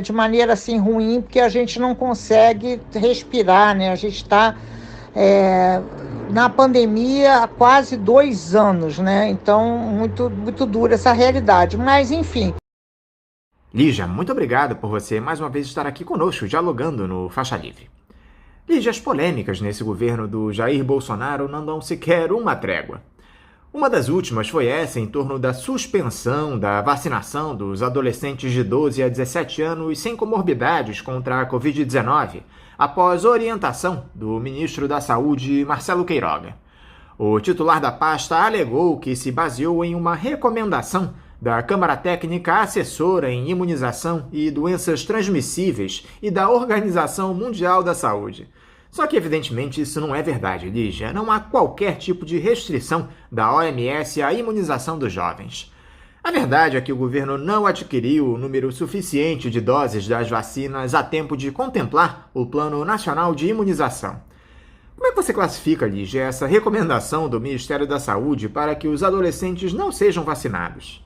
de maneira assim ruim, porque a gente não consegue respirar, né, a gente está na pandemia há quase 2 anos, né, então muito, muito dura essa realidade, mas enfim. Lígia, muito obrigado por você mais uma vez estar aqui conosco, dialogando no Faixa Livre. Lígia, as polêmicas nesse governo do Jair Bolsonaro não dão sequer uma trégua. Uma das últimas foi essa em torno da suspensão da vacinação dos adolescentes de 12 a 17 anos sem comorbidades contra a Covid-19, após orientação do ministro da Saúde, Marcelo Queiroga. O titular da pasta alegou que se baseou em uma recomendação da Câmara Técnica Assessora em Imunização e Doenças Transmissíveis e da Organização Mundial da Saúde. Só que, evidentemente, isso não é verdade, Lígia. Não há qualquer tipo de restrição da OMS à imunização dos jovens. A verdade é que o governo não adquiriu o número suficiente de doses das vacinas a tempo de contemplar o Plano Nacional de Imunização. Como é que você classifica, Lígia, essa recomendação do Ministério da Saúde para que os adolescentes não sejam vacinados?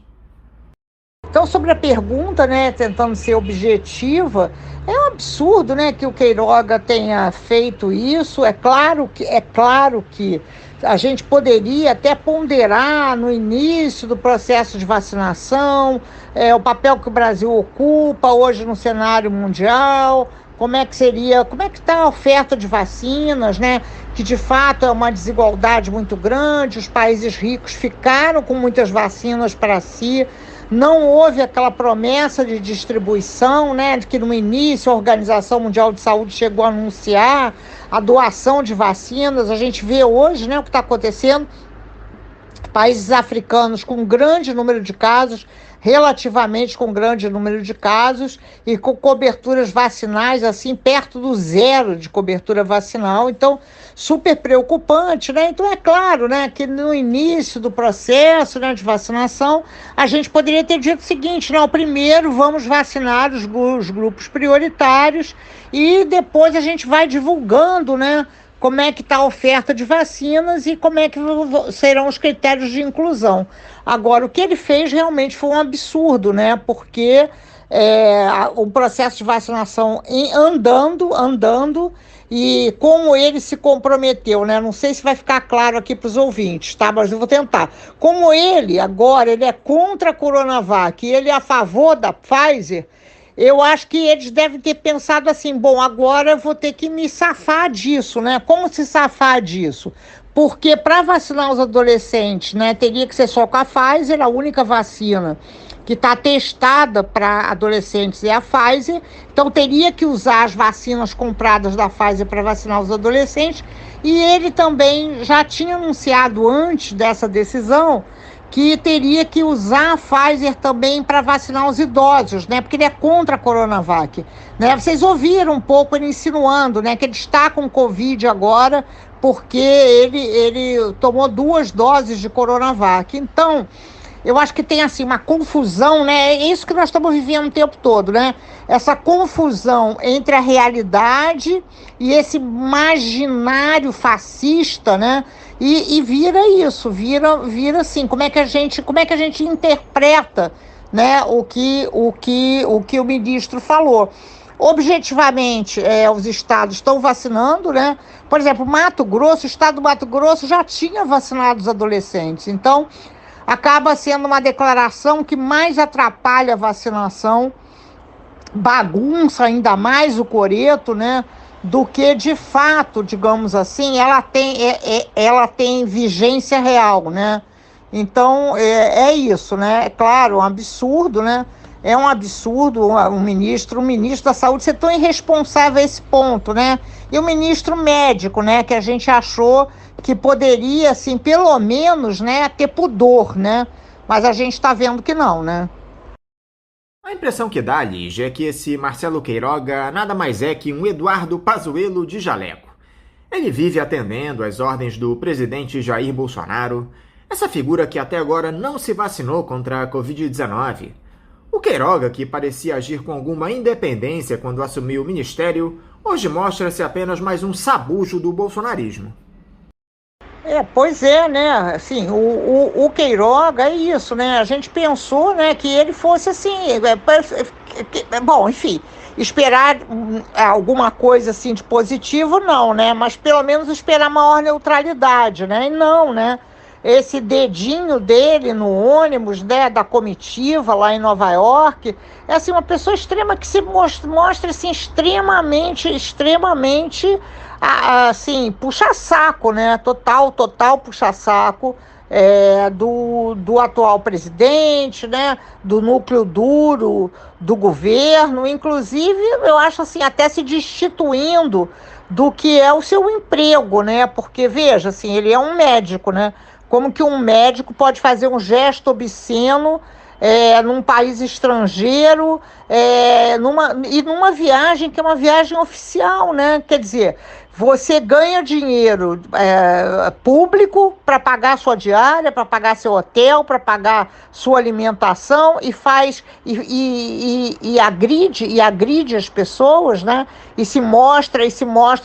Então, sobre a pergunta, né, tentando ser objetiva, é um absurdo, né, que o Queiroga tenha feito isso. É claro que a gente poderia até ponderar no início do processo de vacinação, o papel que o Brasil ocupa hoje no cenário mundial, como é que está a oferta de vacinas, né, que de fato é uma desigualdade muito grande, os países ricos ficaram com muitas vacinas para si. Não houve aquela promessa de distribuição, né, de que no início a Organização Mundial de Saúde chegou a anunciar a doação de vacinas. A gente vê hoje, né, o que está acontecendo. Países africanos com grande número de casos, relativamente com grande número de casos, e com coberturas vacinais, assim, perto do zero de cobertura vacinal. Então, super preocupante, né? Então, é claro, né, que no início do processo, né, de vacinação, a gente poderia ter dito o seguinte: não, primeiro vamos vacinar os grupos prioritários e depois a gente vai divulgando, né, como é que está a oferta de vacinas e como é que serão os critérios de inclusão. Agora, o que ele fez realmente foi um absurdo, né? Porque o processo de vacinação andando, e como ele se comprometeu, né? Não sei se vai ficar claro aqui para os ouvintes, tá? Mas eu vou tentar. Como ele é contra a Coronavac e ele é a favor da Pfizer, eu acho que eles devem ter pensado assim: bom, agora eu vou ter que me safar disso, né? Como se safar disso? Porque para vacinar os adolescentes, né, teria que ser só com a Pfizer, a única vacina que está testada para adolescentes é a Pfizer. Então teria que usar as vacinas compradas da Pfizer para vacinar os adolescentes. E ele também já tinha anunciado antes dessa decisão que teria que usar a Pfizer também para vacinar os idosos, né? Porque ele é contra a Coronavac, né? Vocês ouviram um pouco ele insinuando, né, que ele está com Covid agora porque ele tomou 2 doses de Coronavac. Então, eu acho que tem assim uma confusão, né? É isso que nós estamos vivendo o tempo todo, né? Essa confusão entre a realidade e esse imaginário fascista, né? E vira isso, vira assim, como é que a gente interpreta, né, o que o ministro falou. Objetivamente, os estados estão vacinando, né? Por exemplo, o estado do Mato Grosso já tinha vacinado os adolescentes. Então, acaba sendo uma declaração que mais atrapalha a vacinação, bagunça ainda mais o coreto, né? Do que, de fato, digamos assim, ela tem vigência real, né? Então, é isso, né? É claro, um absurdo, né? É um absurdo um ministro da Saúde ser tão irresponsável a esse ponto, né? E o ministro médico, né, que a gente achou que poderia, assim, pelo menos, né, ter pudor, né? Mas a gente está vendo que não, né? A impressão que dá, Lígia, é que esse Marcelo Queiroga nada mais é que um Eduardo Pazuello de jaleco. Ele vive atendendo às ordens do presidente Jair Bolsonaro, essa figura que até agora não se vacinou contra a Covid-19. O Queiroga, que parecia agir com alguma independência quando assumiu o ministério, hoje mostra-se apenas mais um sabujo do bolsonarismo. Pois é, né? Assim, o Queiroga é isso, né? A gente pensou, né, que ele fosse assim, bom, enfim, esperar alguma coisa assim de positivo, não, né? Mas pelo menos esperar maior neutralidade, né? E não, né? Esse dedinho dele no ônibus, né, da comitiva lá em Nova York, é assim, uma pessoa extrema que se mostra assim, extremamente, assim, puxa-saco, né? Total puxa-saco do atual presidente, né? Do núcleo duro do governo, inclusive, eu acho assim, até se destituindo do que é o seu emprego, né? Porque, veja, assim, ele é um médico, né? Como que um médico pode fazer um gesto obsceno num país estrangeiro, numa viagem que é uma viagem oficial, né? Quer dizer, você ganha dinheiro público para pagar sua diária, para pagar seu hotel, para pagar sua alimentação e agride as pessoas, né? E se mostra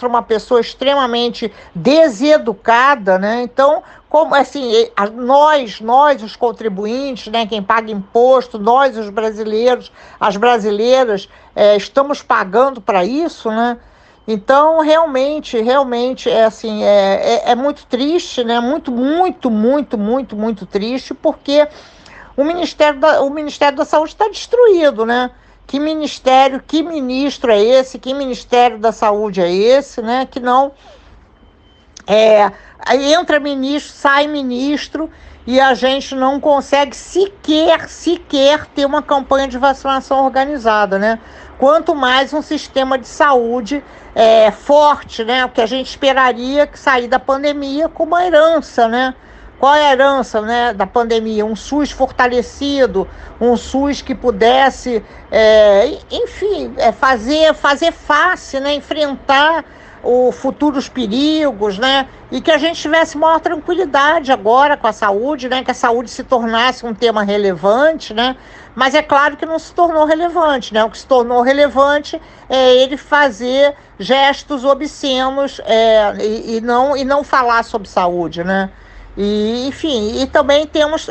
uma pessoa extremamente deseducada, né? Então, como assim, nós os contribuintes, né, quem paga imposto, nós os brasileiros, as brasileiras, estamos pagando para isso, né? Então, realmente, é assim, é muito triste, né? Muito triste, porque o Ministério da Saúde está destruído, né? Que ministro é esse? Que Ministério da Saúde é esse, né? Que não... entra ministro, sai ministro, e a gente não consegue sequer ter uma campanha de vacinação organizada, né? Quanto mais um sistema de saúde forte, né? O que a gente esperaria que sair da pandemia como uma herança, né? Qual é a herança, né, da pandemia? Um SUS fortalecido, um SUS que pudesse, enfim, fazer face, né, enfrentar os futuros perigos, né? E que a gente tivesse maior tranquilidade agora com a saúde, né? Que a saúde se tornasse um tema relevante, né? Mas é claro que não se tornou relevante, né? O que se tornou relevante é ele fazer gestos obscenos e não falar sobre saúde, né? E, enfim, e também temos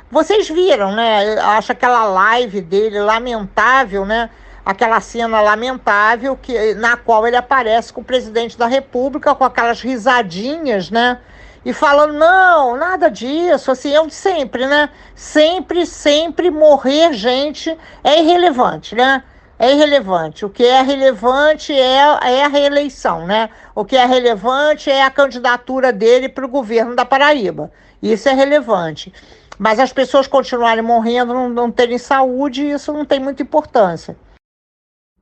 vocês viram, né? Acho aquela live dele lamentável, né? Aquela cena lamentável na qual ele aparece com o presidente da República, com aquelas risadinhas, né? E falando, não, nada disso, assim, eu sempre, né? Sempre morrer gente é irrelevante, né? É irrelevante. O que é relevante é a reeleição, né? O que é relevante é a candidatura dele para o governo da Paraíba. Isso é relevante. Mas as pessoas continuarem morrendo, não terem saúde, isso não tem muita importância.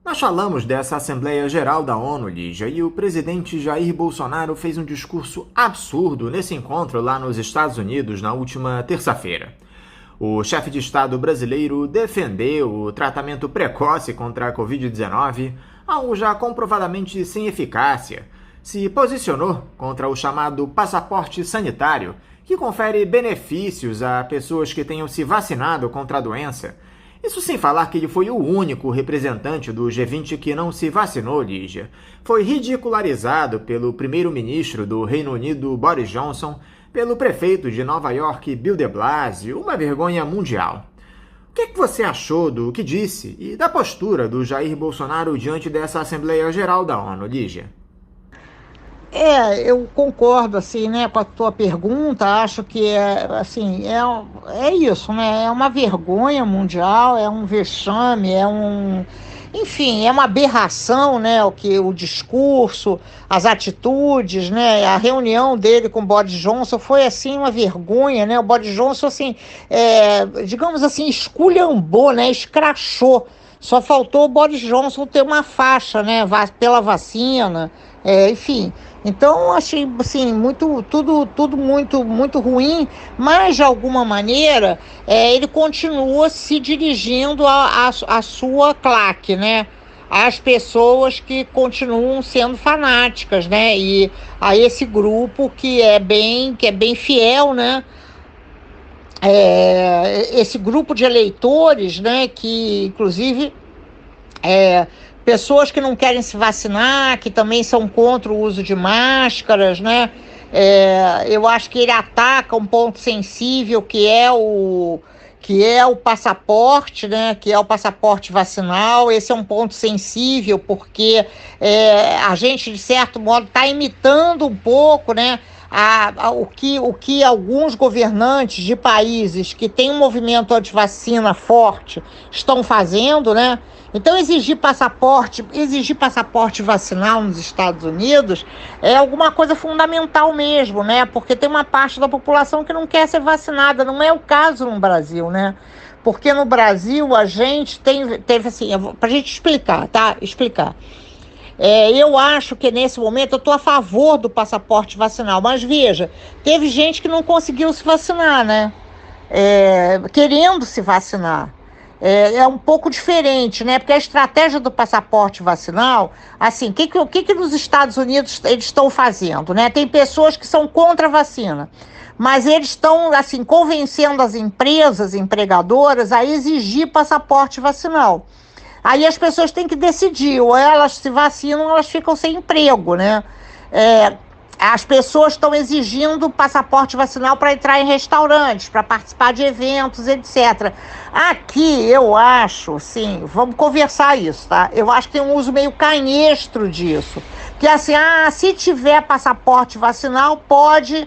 Nós falamos dessa Assembleia Geral da ONU, Lígia, e o presidente Jair Bolsonaro fez um discurso absurdo nesse encontro lá nos Estados Unidos na última terça-feira. O chefe de Estado brasileiro defendeu o tratamento precoce contra a Covid-19, algo já comprovadamente sem eficácia. Se posicionou contra o chamado passaporte sanitário, que confere benefícios a pessoas que tenham se vacinado contra a doença. Isso sem falar que ele foi o único representante do G20 que não se vacinou, Lígia. Foi ridicularizado pelo primeiro-ministro do Reino Unido, Boris Johnson, pelo prefeito de Nova York, Bill de Blasio, uma vergonha mundial. O que você achou do que disse e da postura do Jair Bolsonaro diante dessa Assembleia Geral da ONU, Lígia? Eu concordo, assim, né, com a tua pergunta. Acho que assim, é isso, né? É uma vergonha mundial, é um vexame, enfim, é uma aberração, né, o discurso, as atitudes, né, a reunião dele com o Boris Johnson foi, assim, uma vergonha, né, o Boris Johnson, assim, digamos assim, esculhambou, né, escrachou, só faltou o Boris Johnson ter uma faixa, né, pela vacina, enfim. Então, achei, assim, tudo muito ruim, mas, de alguma maneira, ele continua se dirigindo à sua claque, né? Às pessoas que continuam sendo fanáticas, né? E a esse grupo que é bem fiel, né? Esse grupo de eleitores, né? Que, inclusive, pessoas que não querem se vacinar, que também são contra o uso de máscaras, né? Eu acho que ele ataca um ponto sensível que é o passaporte, né? Que é o passaporte vacinal. Esse é um ponto sensível porque a gente, de certo modo, está imitando um pouco, né? O que alguns governantes de países que têm um movimento anti-vacina forte estão fazendo, né? Então, exigir passaporte vacinal nos Estados Unidos é alguma coisa fundamental mesmo, né? Porque tem uma parte da população que não quer ser vacinada. Não é o caso no Brasil, né? Porque no Brasil a gente teve assim, para a gente explicar, tá? Eu acho que nesse momento eu estou a favor do passaporte vacinal, mas veja, teve gente que não conseguiu se vacinar, né? Querendo se vacinar. É um pouco diferente, né? Porque a estratégia do passaporte vacinal, assim, o que nos Estados Unidos eles estão fazendo, né? Tem pessoas que são contra a vacina, mas eles estão, assim, convencendo as empregadoras a exigir passaporte vacinal. Aí as pessoas têm que decidir, ou elas se vacinam ou elas ficam sem emprego, né? As pessoas estão exigindo passaporte vacinal para entrar em restaurantes, para participar de eventos, etc. Aqui, eu acho, sim, vamos conversar isso, tá? Eu acho que tem um uso meio canhestro disso. Que assim, se tiver passaporte vacinal, pode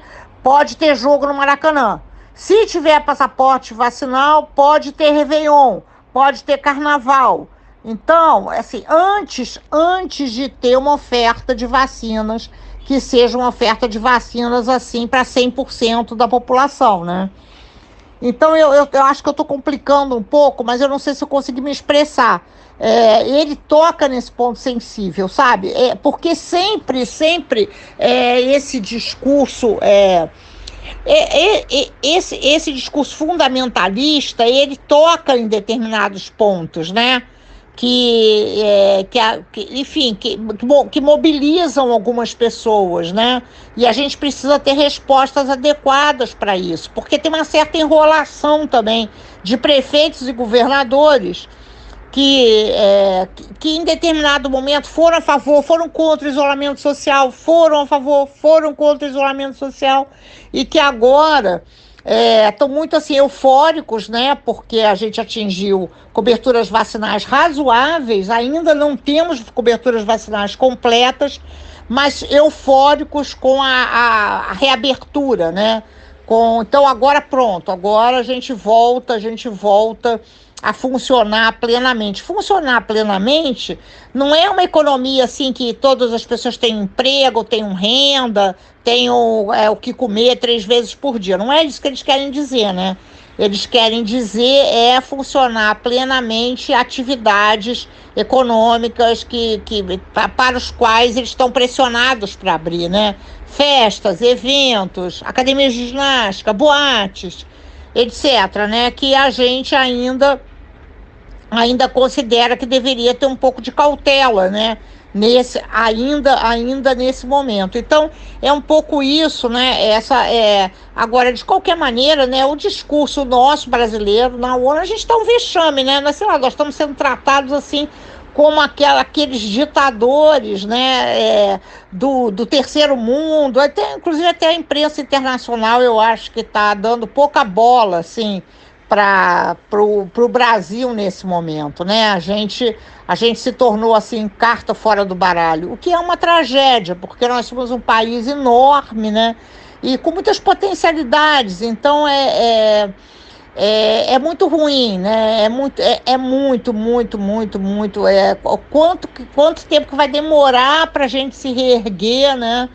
ter jogo no Maracanã. Se tiver passaporte vacinal, pode ter Réveillon, pode ter Carnaval. Então, assim, antes de ter uma oferta de vacinas, que seja uma oferta de vacinas, assim, para 100% da população, né? Então, eu acho que eu estou complicando um pouco, mas eu não sei se eu consegui me expressar. Ele toca nesse ponto sensível, sabe? Porque sempre esse discurso... esse discurso fundamentalista, ele toca em determinados pontos, né? Que mobilizam algumas pessoas, né? E a gente precisa ter respostas adequadas para isso, porque tem uma certa enrolação também de prefeitos e governadores que em determinado momento foram a favor, foram contra o isolamento social, foram a favor, foram contra o isolamento social, e que agora estão muito assim eufóricos, né? Porque a gente atingiu coberturas vacinais razoáveis, ainda não temos coberturas vacinais completas, mas eufóricos com a reabertura, né? Então agora pronto, agora a gente volta a funcionar plenamente. Funcionar plenamente não é uma economia assim que todas as pessoas têm emprego, têm renda, têm o que comer 3 vezes por dia. Não é isso que eles querem dizer, né? Eles querem dizer funcionar plenamente atividades econômicas para os quais eles estão pressionados para abrir, né? Festas, eventos, academias de ginástica, boates, etc., né? Que a gente ainda considera que deveria ter um pouco de cautela, né? Ainda nesse momento. Então, é um pouco isso, né? Agora, de qualquer maneira, né? O discurso nosso brasileiro na ONU, a gente está um vexame, né? Nós estamos sendo tratados assim como aqueles ditadores, né, do terceiro mundo, inclusive até a imprensa internacional, eu acho que está dando pouca bola, assim, para o Brasil nesse momento, né? A gente se tornou, assim, carta fora do baralho, o que é uma tragédia, porque nós somos um país enorme, né? E com muitas potencialidades, então é muito ruim, né? Quanto tempo que vai demorar para a gente se reerguer, né?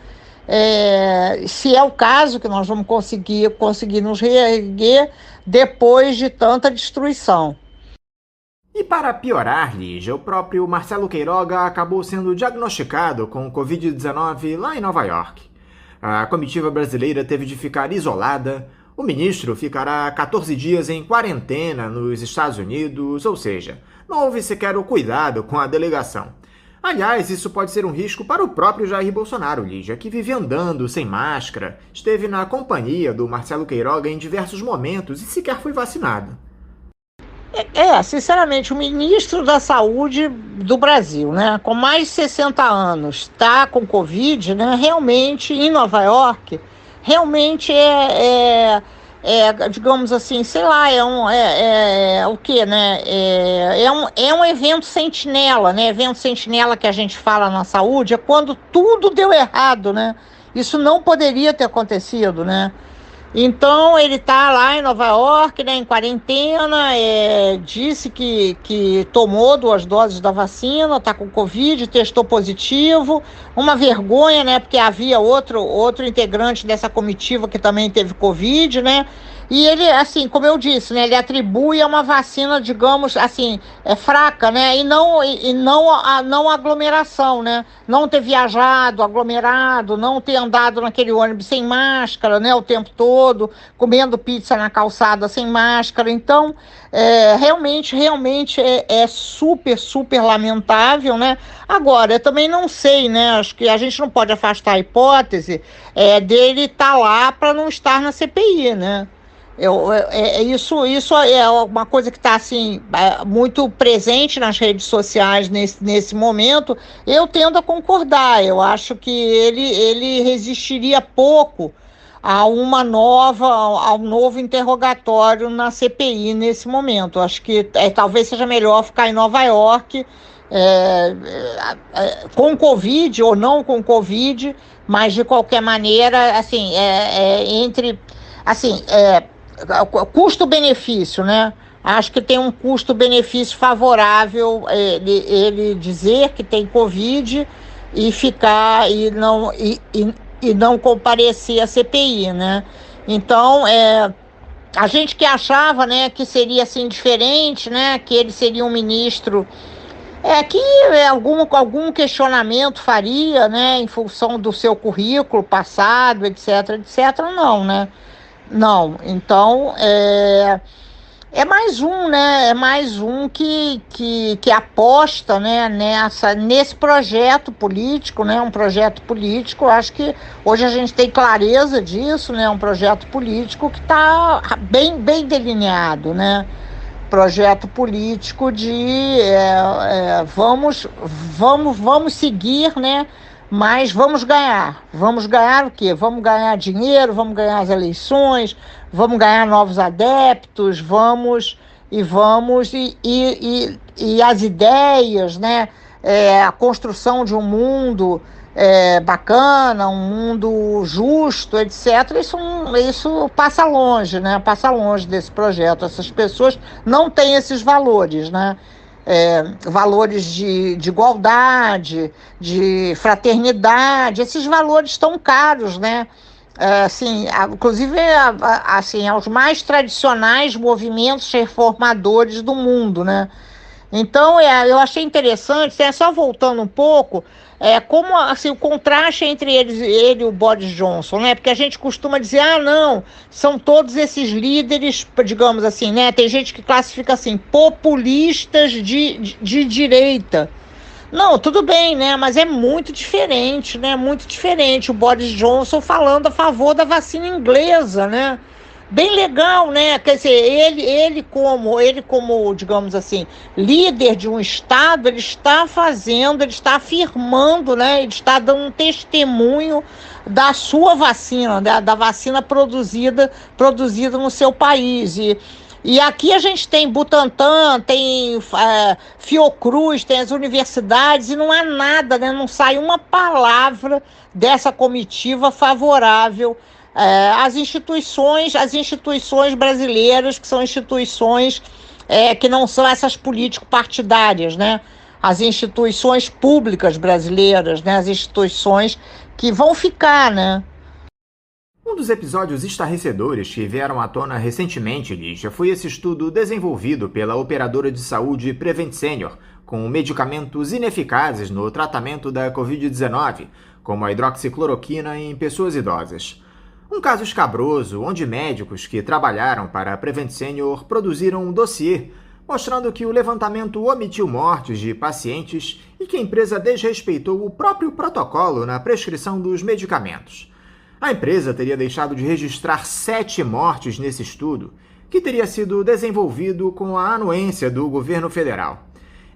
Se é o caso que nós vamos conseguir nos reerguer depois de tanta destruição. E para piorar, Lígia, o próprio Marcelo Queiroga acabou sendo diagnosticado com Covid-19 lá em Nova York. A comitiva brasileira teve de ficar isolada. O ministro ficará 14 dias em quarentena nos Estados Unidos, ou seja, não houve sequer o cuidado com a delegação. Aliás, isso pode ser um risco para o próprio Jair Bolsonaro, Lígia, que vive andando sem máscara, esteve na companhia do Marcelo Queiroga em diversos momentos e sequer foi vacinado. Sinceramente, o ministro da Saúde do Brasil, né, com mais de 60 anos, está com Covid, né, realmente, em Nova York, realmente digamos assim, sei lá, o quê, né, é um evento sentinela, né, evento sentinela que a gente fala na saúde, é quando tudo deu errado, né, isso não poderia ter acontecido, né. Então, ele está lá em Nova York, né, em quarentena, disse que tomou 2 doses da vacina, está com Covid, testou positivo. Uma vergonha, né, porque havia outro integrante dessa comitiva que também teve Covid, né? E ele, assim, como eu disse, né, ele atribui a uma vacina, digamos, assim, fraca, né, e não aglomeração, né, não ter viajado, aglomerado, não ter andado naquele ônibus sem máscara, né, o tempo todo, comendo pizza na calçada sem máscara. Então, realmente é super, super lamentável, né. Agora, eu também não sei, né, acho que a gente não pode afastar a hipótese dele estar lá para não estar na CPI, né. Isso é uma coisa que está assim, muito presente nas redes sociais nesse momento. Eu tendo a concordar. Eu acho que ele resistiria pouco a um novo interrogatório na CPI nesse momento. Acho que talvez seja melhor ficar em Nova York, com Covid ou não com Covid, mas de qualquer maneira, assim, custo-benefício, né? Acho que tem um custo-benefício favorável ele dizer que tem Covid e ficar e não comparecer à CPI, né? Então, a gente que achava, né, que seria assim diferente, né, que ele seria um ministro que algum questionamento faria, né, em função do seu currículo passado, etc, não, né? Não, então é mais um, né? É mais um que aposta, né, nesse projeto político, né? Um projeto político. Acho que hoje a gente tem clareza disso, né? Um projeto político que está bem delineado, né? Projeto político de vamos seguir, né? Mas vamos ganhar. Vamos ganhar o quê? Vamos ganhar dinheiro, vamos ganhar as eleições, vamos ganhar novos adeptos, e as ideias, né? A construção de um mundo bacana, um mundo justo, etc. Isso passa longe, né? Passa longe desse projeto. Essas pessoas não têm esses valores, né? Valores de igualdade, de fraternidade, esses valores estão caros, né? Inclusive assim, aos mais tradicionais movimentos reformadores do mundo, né? Então, eu achei interessante, só voltando um pouco, como assim, o contraste entre ele e o Boris Johnson, né? Porque a gente costuma dizer, não, são todos esses líderes, digamos assim, né? Tem gente que classifica assim, populistas de direita. Não, tudo bem, né? Mas é muito diferente, né? Muito diferente. O Boris Johnson falando a favor da vacina inglesa, né? Bem legal, né? Quer dizer, ele como, digamos assim, líder de um estado, ele está afirmando, né? Ele está dando um testemunho da sua vacina, da vacina produzida no seu país. E aqui a gente tem Butantan, tem Fiocruz, tem as universidades, e não há nada, né? Não sai uma palavra dessa comitiva favorável as instituições brasileiras, que são instituições que não são essas político-partidárias, né? As instituições públicas brasileiras, né? As instituições que vão ficar, né? Um dos episódios estarrecedores que vieram à tona recentemente, Lígia, foi esse estudo desenvolvido pela operadora de saúde Prevent Senior, com medicamentos ineficazes no tratamento da Covid-19, como a hidroxicloroquina em pessoas idosas. Um caso escabroso, onde médicos que trabalharam para a Prevent Senior produziram um dossiê mostrando que o levantamento omitiu mortes de pacientes e que a empresa desrespeitou o próprio protocolo na prescrição dos medicamentos. A empresa teria deixado de registrar 7 mortes nesse estudo, que teria sido desenvolvido com a anuência do governo federal.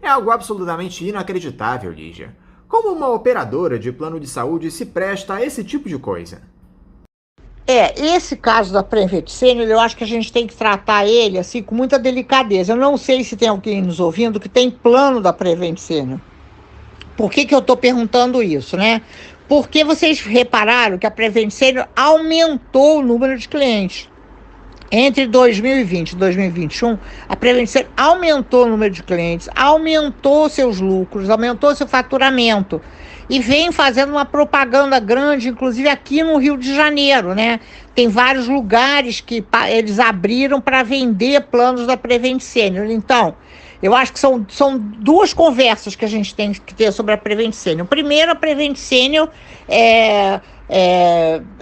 É algo absolutamente inacreditável, Lígia. Como uma operadora de plano de saúde se presta a esse tipo de coisa? Esse caso da Prevent Senior, eu acho que a gente tem que tratar ele assim com muita delicadeza. Eu não sei se tem alguém nos ouvindo que tem plano da Prevent Senior. Por que eu estou perguntando isso, né? Porque vocês repararam que a Prevent Senior aumentou o número de clientes. Entre 2020 e 2021, a Prevent Senior aumentou o número de clientes, aumentou seus lucros, aumentou seu faturamento e vem fazendo uma propaganda grande, inclusive aqui no Rio de Janeiro, né? Tem vários lugares que eles abriram para vender planos da Prevent Senior. Então, eu acho que são duas conversas que a gente tem que ter sobre a Prevent Senior. Primeiro, a Prevent Senior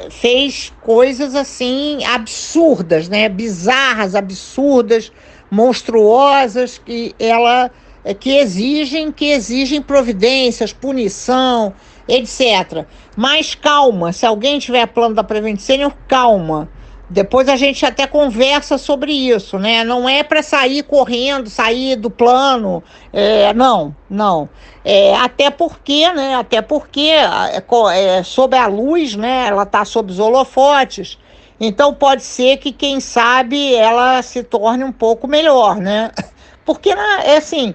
fez coisas assim absurdas, né? Bizarras, absurdas, monstruosas, que exigem providências, punição, etc. Mas calma, se alguém tiver plano da Prevent Senior, calma. Depois a gente até conversa sobre isso, né? Não é para sair correndo, sair do plano, não. Até porque, né? Sob a luz, né? Ela está sob os holofotes, então pode ser que, quem sabe, ela se torne um pouco melhor, né? Porque, assim,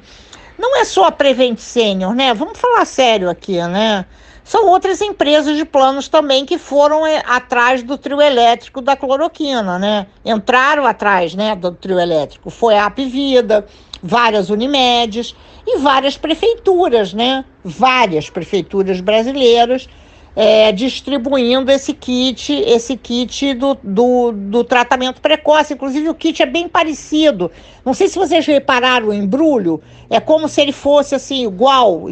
não é só a Prevent Senior, né? Vamos falar sério aqui, né? São outras empresas de planos também que foram atrás do trio elétrico da cloroquina, né? Entraram atrás, né, do trio elétrico. Foi a Apvida, várias Unimedes e várias prefeituras, né? Várias prefeituras brasileiras distribuindo esse kit do tratamento precoce. Inclusive, o kit é bem parecido. Não sei se vocês repararam o embrulho. É como se ele fosse assim, igual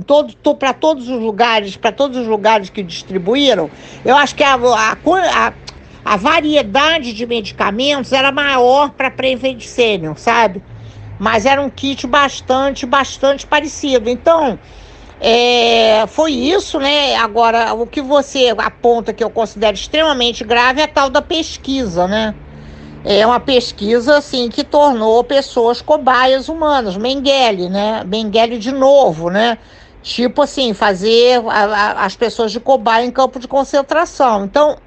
para todos os lugares que distribuíram. Eu acho que a variedade de medicamentos era maior para Prevent Senior, sabe? Mas era um kit bastante parecido. Então, foi isso, né? Agora, o que você aponta que eu considero extremamente grave é a tal da pesquisa, né? É uma pesquisa, assim, que tornou pessoas cobaias humanas. Mengele, né? Mengele de novo, né? Tipo assim, fazer as pessoas de cobaia em campo de concentração. Então,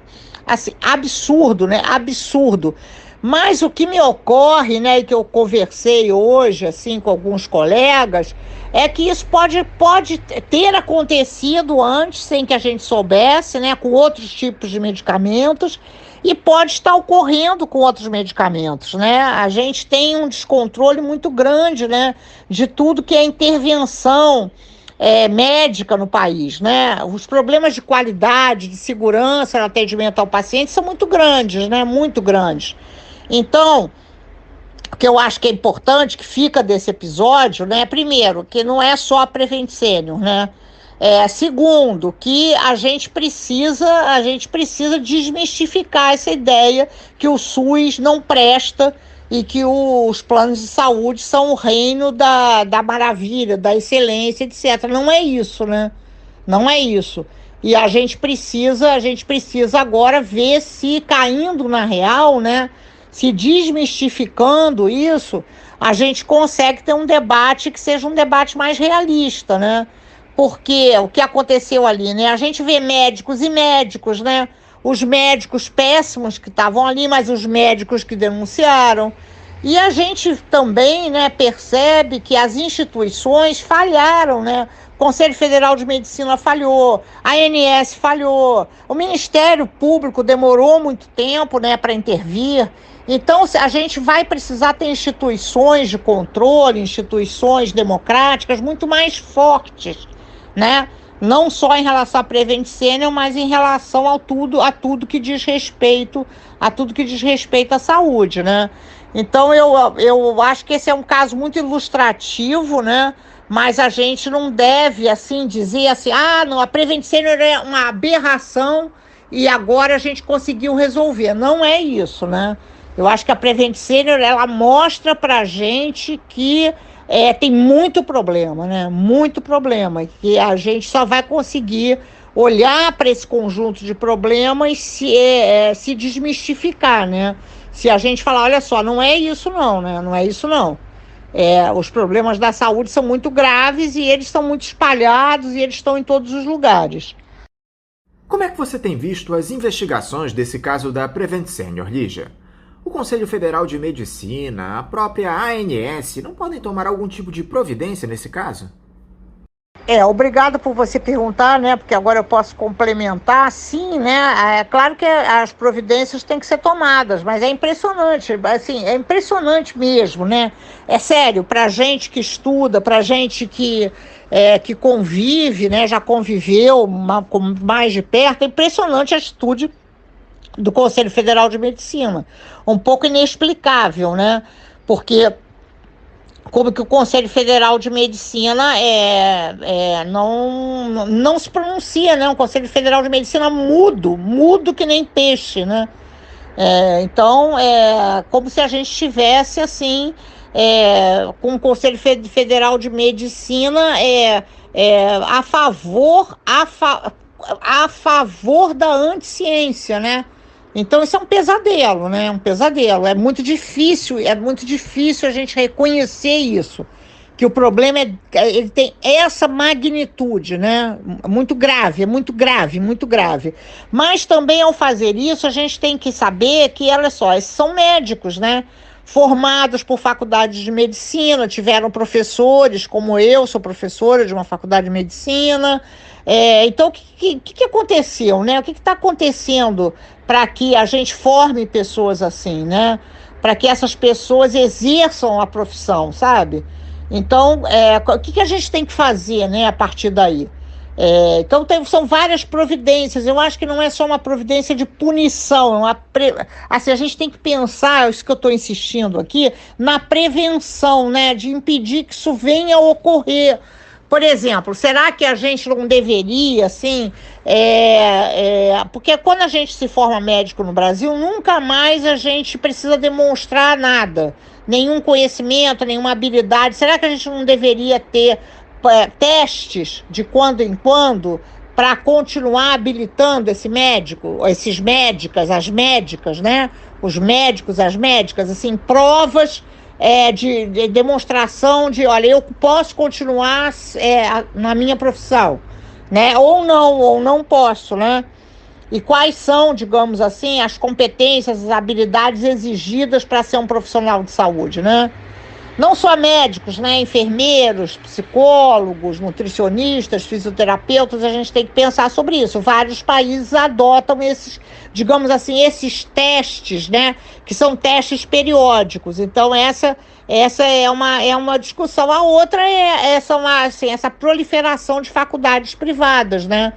assim, absurdo, né? Absurdo. Mas o que me ocorre, né, e que eu conversei hoje, assim, com alguns colegas, é que isso pode ter acontecido antes, sem que a gente soubesse, né, com outros tipos de medicamentos, e pode estar ocorrendo com outros medicamentos, né? A gente tem um descontrole muito grande, né, de tudo que é intervenção médica no país, né? Os problemas de qualidade, de segurança no atendimento ao paciente são muito grandes, né? Muito grandes. Então, o que eu acho que é importante, que fica desse episódio, né? Primeiro, que não é só a Prevent Senior, né? Segundo, que a gente precisa desmistificar essa ideia que o SUS não presta e que os planos de saúde são o reino da maravilha, da excelência, etc. Não é isso, né? Não é isso. E a gente precisa agora ver se, caindo na real, né, se desmistificando isso, a gente consegue ter um debate que seja um debate mais realista, né? Porque o que aconteceu ali, né? A gente vê médicos e médicos, né? Os médicos péssimos que estavam ali, mas os médicos que denunciaram. E a gente também, né, percebe que as instituições falharam, né? Conselho Federal de Medicina falhou, a ANS falhou, o Ministério Público demorou muito tempo, né, para intervir. Então, a gente vai precisar ter instituições de controle, instituições democráticas muito mais fortes, né? Não só em relação à Prevent Senior, mas em relação a tudo que diz respeito à saúde, né? Então, eu acho que esse é um caso muito ilustrativo, né? Mas a gente não deve, assim, dizer assim, não, a Prevent Senior é uma aberração e agora a gente conseguiu resolver. Não é isso, né? Eu acho que a Prevent Senior, ela mostra pra gente que tem muito problema, né? Muito problema. Que a gente só vai conseguir olhar para esse conjunto de problemas e se desmistificar, né? Se a gente falar, olha só, não é isso não, né? Não é isso não. Os problemas da saúde são muito graves e eles são muito espalhados e eles estão em todos os lugares. Como é que você tem visto as investigações desse caso da Prevent Senior, Lígia? O Conselho Federal de Medicina, a própria ANS, não podem tomar algum tipo de providência nesse caso? Obrigado por você perguntar, né? Porque agora eu posso complementar. Sim, né? É claro que as providências têm que ser tomadas, mas é impressionante, assim, é impressionante mesmo, né? É sério, para gente que estuda, para gente que convive, né? Já conviveu mais de perto, é impressionante a atitude do Conselho Federal de Medicina. Um pouco inexplicável, né? Porque como que o Conselho Federal de Medicina não se pronuncia, né? Um Conselho Federal de Medicina mudo que nem peixe, né? Então, como se a gente estivesse, assim, com o Conselho Federal de Medicina a favor da anticiência, né? Então isso é um pesadelo, né? Um pesadelo. É muito difícil a gente reconhecer isso, que o problema ele tem essa magnitude, né? Muito grave, muito grave, muito grave. Mas também ao fazer isso, a gente tem que saber que, olha só, esses são médicos, né? Formados por faculdades de medicina, tiveram professores, como eu, sou professora de uma faculdade de medicina. Então, o que aconteceu, né? O que está acontecendo para que a gente forme pessoas assim, né? Para que essas pessoas exerçam a profissão, sabe? Então, o que a gente tem que fazer, né, a partir daí? Então, são várias providências. Eu acho que não é só uma providência de punição. Assim, a gente tem que pensar, isso que eu estou insistindo aqui, na prevenção, né? De impedir que isso venha a ocorrer. Por exemplo, será que a gente não deveria, assim, porque quando a gente se forma médico no Brasil, nunca mais a gente precisa demonstrar nada, nenhum conhecimento, nenhuma habilidade. Será que a gente não deveria ter testes de quando em quando para continuar habilitando esse médico, esses médicas, as médicas, né? Os médicos, as médicas, assim, provas de demonstração de, olha, eu posso continuar na minha profissão, né? Ou não posso, né? E quais são, digamos assim, as competências, as habilidades exigidas para ser um profissional de saúde, né? Não só médicos, né? Enfermeiros, psicólogos, nutricionistas, fisioterapeutas, a gente tem que pensar sobre isso. Vários países adotam esses, digamos assim, esses testes, né? Que são testes periódicos. Então, essa é uma discussão. A outra é essa proliferação de faculdades privadas, né?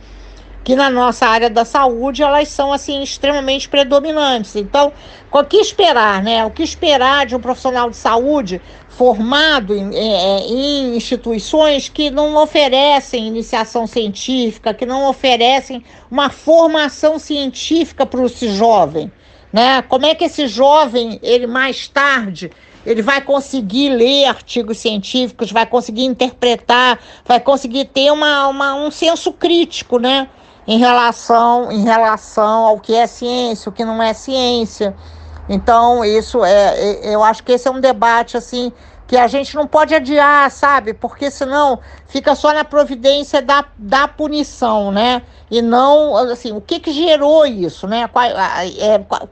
Que na nossa área da saúde, elas são, assim, extremamente predominantes. Então, o que esperar, né? O que esperar de um profissional de saúde formado em instituições que não oferecem iniciação científica, que não oferecem uma formação científica para esse jovem, né? Como é que esse jovem, ele mais tarde, ele vai conseguir ler artigos científicos, vai conseguir interpretar, vai conseguir ter um senso crítico, né? Em relação ao que é ciência, o que não é ciência. Então, eu acho que esse é um debate, assim, que a gente não pode adiar, sabe? Porque senão fica só na providência da punição, né? E não, assim, o que gerou isso, né?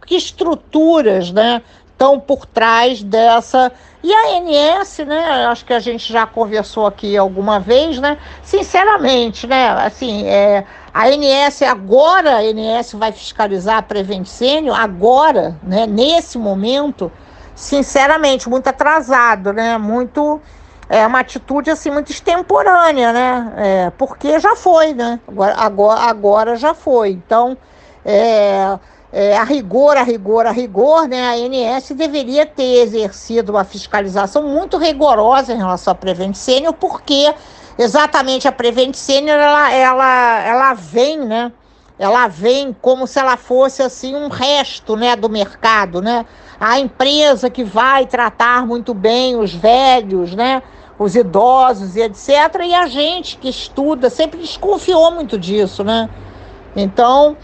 Que estruturas, né, estão por trás dessa. E a ANS, né, acho que a gente já conversou aqui alguma vez, né, sinceramente, né, assim, a ANS agora, a ANS vai fiscalizar a Prevent Senior agora, né, nesse momento, sinceramente, muito atrasado, né, muito, uma atitude, assim, muito extemporânea, né, porque já foi, né, agora já foi, então, a rigor, né, a ANS deveria ter exercido uma fiscalização muito rigorosa em relação à Prevent Senior, porque exatamente a Prevent Senior, ela vem, né, ela vem como se ela fosse, assim, um resto, né, do mercado, né, a empresa que vai tratar muito bem os velhos, né, os idosos e etc., e a gente que estuda sempre desconfiou muito disso, né, então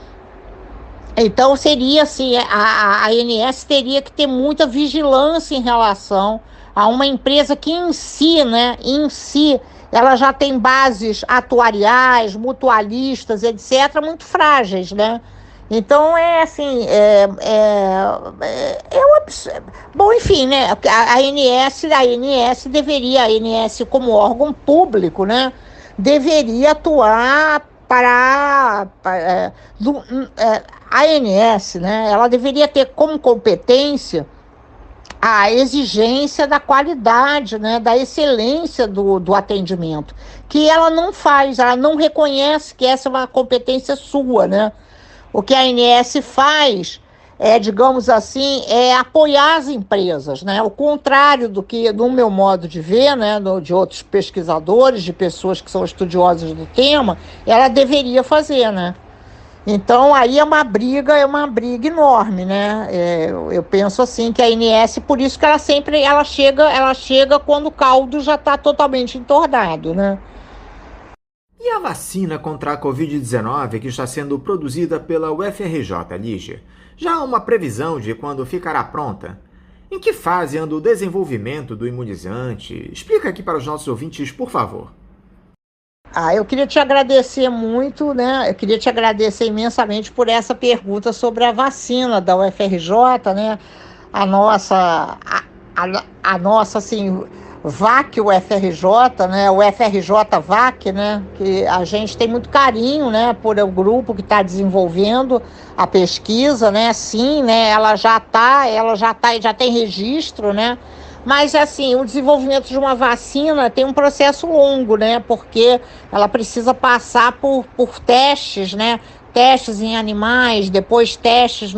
seria assim, a ANS teria que ter muita vigilância em relação a uma empresa que em si, ela já tem bases atuariais, mutualistas, etc., muito frágeis, né? Então, bom, enfim, né? A ANS deveria, a ANS como órgão público, né? Deveria atuar a ANS, né, ela deveria ter como competência a exigência da qualidade, né, da excelência do atendimento, que ela não faz, ela não reconhece que essa é uma competência sua, né? O que a ANS faz digamos assim, apoiar as empresas, né? O contrário do que, no meu modo de ver, né, de outros pesquisadores, de pessoas que são estudiosas do tema, ela deveria fazer, né? Então, aí é uma briga enorme, né? Eu penso assim que a ANS, por isso que ela chega quando o caldo já está totalmente entornado, né? E a vacina contra a Covid-19 que está sendo produzida pela UFRJ, Lígia? Já há uma previsão de quando ficará pronta? Em que fase anda o desenvolvimento do imunizante? Explica aqui para os nossos ouvintes, por favor. Eu queria te agradecer muito, né? Eu queria te agradecer imensamente por essa pergunta sobre a vacina da UFRJ, né? A nossa, assim, VAC UFRJ, né? O UFRJ VAC, né? Que a gente tem muito carinho, né? Por o grupo que está desenvolvendo a pesquisa, né? Sim, né? Ela já tem registro, né? Mas, assim, o desenvolvimento de uma vacina tem um processo longo, né? Porque ela precisa passar por testes, né? Testes em animais, depois testes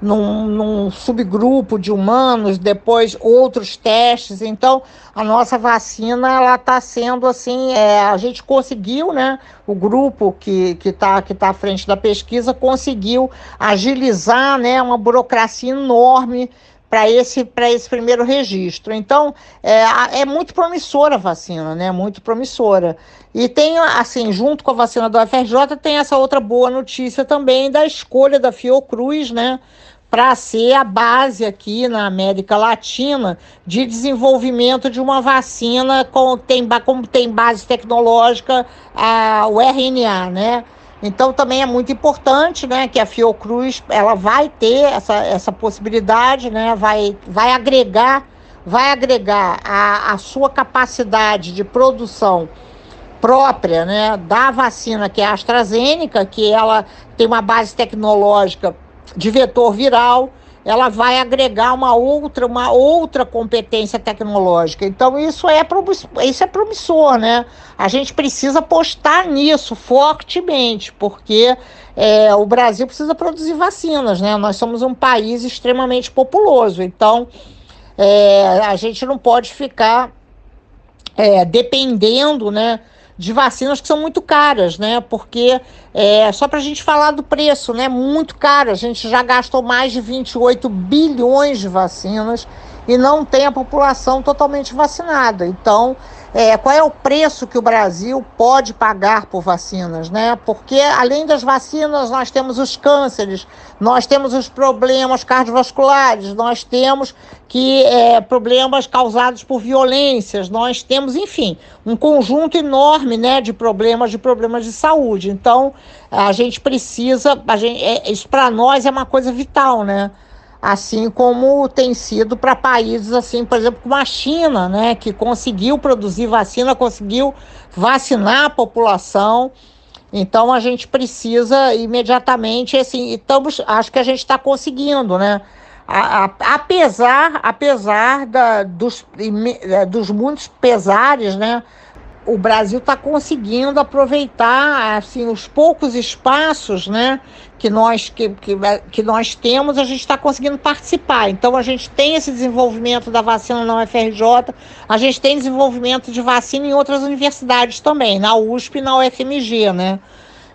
num subgrupo de humanos, depois outros testes. Então, a nossa vacina, ela está sendo, assim, a gente conseguiu, né? O grupo que tá à frente da pesquisa conseguiu agilizar, né? Uma burocracia enorme para esse primeiro registro. Então, é muito promissora a vacina, né? Muito promissora. E tem, assim, junto com a vacina da UFRJ, tem essa outra boa notícia também da escolha da Fiocruz, né? Para ser a base aqui na América Latina de desenvolvimento de uma vacina como tem base tecnológica o RNA, né? Então, também é muito importante, né, que a Fiocruz ela vai ter essa possibilidade, né, vai agregar a sua capacidade de produção própria, né, da vacina, que é a AstraZeneca, que ela tem uma base tecnológica de vetor viral, ela vai agregar uma outra competência tecnológica. Então, isso é promissor, né? A gente precisa apostar nisso fortemente, porque o Brasil precisa produzir vacinas, né? Nós somos um país extremamente populoso, então a gente não pode ficar dependendo, né, de vacinas que são muito caras, né? Porque, só para a gente falar do preço, né? Muito caro. A gente já gastou mais de 28 bilhões de vacinas e não tem a população totalmente vacinada. Então, qual é o preço que o Brasil pode pagar por vacinas, né? Porque, além das vacinas, nós temos os cânceres, nós temos os problemas cardiovasculares, nós temos problemas causados por violências, nós temos, enfim, um conjunto enorme, né, de problemas de saúde. Então, a gente precisa, isso para nós é uma coisa vital, né? assim como tem sido para países assim, por exemplo, como a China, né, que conseguiu produzir vacina, conseguiu vacinar a população. Então a gente precisa imediatamente, assim, acho que a gente está conseguindo, né? Apesar dos muitos pesares, né? O Brasil está conseguindo aproveitar assim os poucos espaços, né, que nós temos, a gente está conseguindo participar. Então a gente tem esse desenvolvimento da vacina na UFRJ, a gente tem desenvolvimento de vacina em outras universidades também, na USP e na UFMG, né?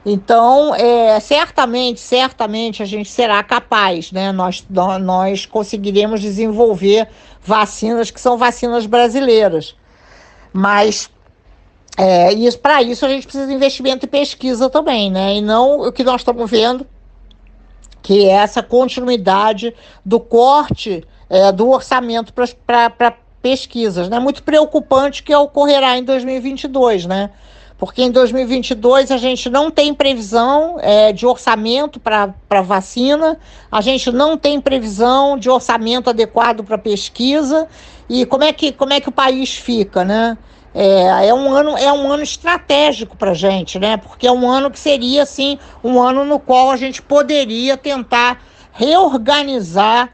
Então, certamente a gente será capaz, né? Nós conseguiremos desenvolver vacinas que são vacinas brasileiras. Mas para isso a gente precisa de investimento e pesquisa também, né? E não o que nós estamos vendo, que é essa continuidade do corte do orçamento para pesquisas, né? Muito preocupante que ocorrerá em 2022, né? Porque em 2022 a gente não tem previsão de orçamento para vacina, a gente não tem previsão de orçamento adequado para pesquisa, e como é que o país fica, né? É um ano estratégico para a gente, né? Porque é um ano que seria assim, um ano no qual a gente poderia tentar reorganizar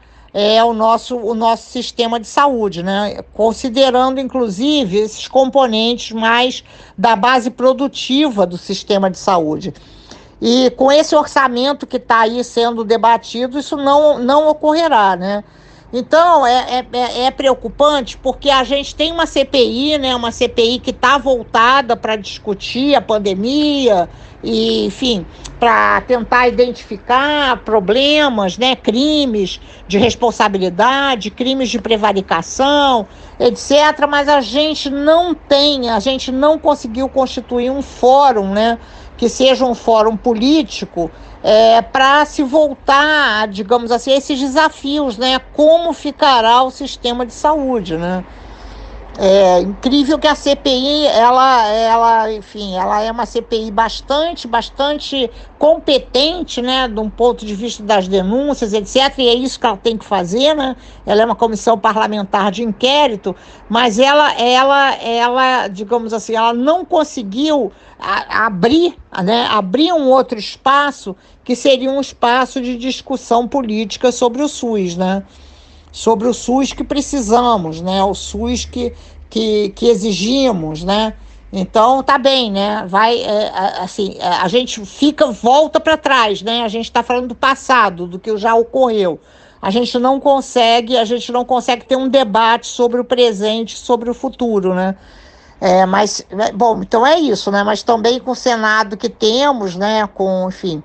o nosso sistema de saúde, né? Considerando, inclusive, esses componentes mais da base produtiva do sistema de saúde. E com esse orçamento que está aí sendo debatido, isso não ocorrerá, né? Então, é preocupante porque a gente tem uma CPI, né? Uma CPI que está voltada para discutir a pandemia e, enfim, para tentar identificar problemas, né? Crimes de responsabilidade, crimes de prevaricação, etc. Mas a gente não conseguiu constituir um fórum, né? Que seja um fórum político para se voltar, digamos assim, a esses desafios, né? Como ficará o sistema de saúde, né? É incrível que a CPI, enfim, ela é uma CPI bastante competente, né, de um ponto de vista das denúncias, etc., e é isso que ela tem que fazer, né? Ela é uma comissão parlamentar de inquérito, mas ela, digamos assim, ela não conseguiu abrir um outro espaço que seria um espaço de discussão política sobre o SUS, né? Sobre o SUS que precisamos, né? O SUS que exigimos, né? Então tá bem, né? A gente volta para trás, né? A gente está falando do passado, do que já ocorreu. A gente não consegue ter um debate sobre o presente, sobre o futuro, né? Mas, bom, então é isso, né? Mas também com o Senado que temos, né? Com, enfim,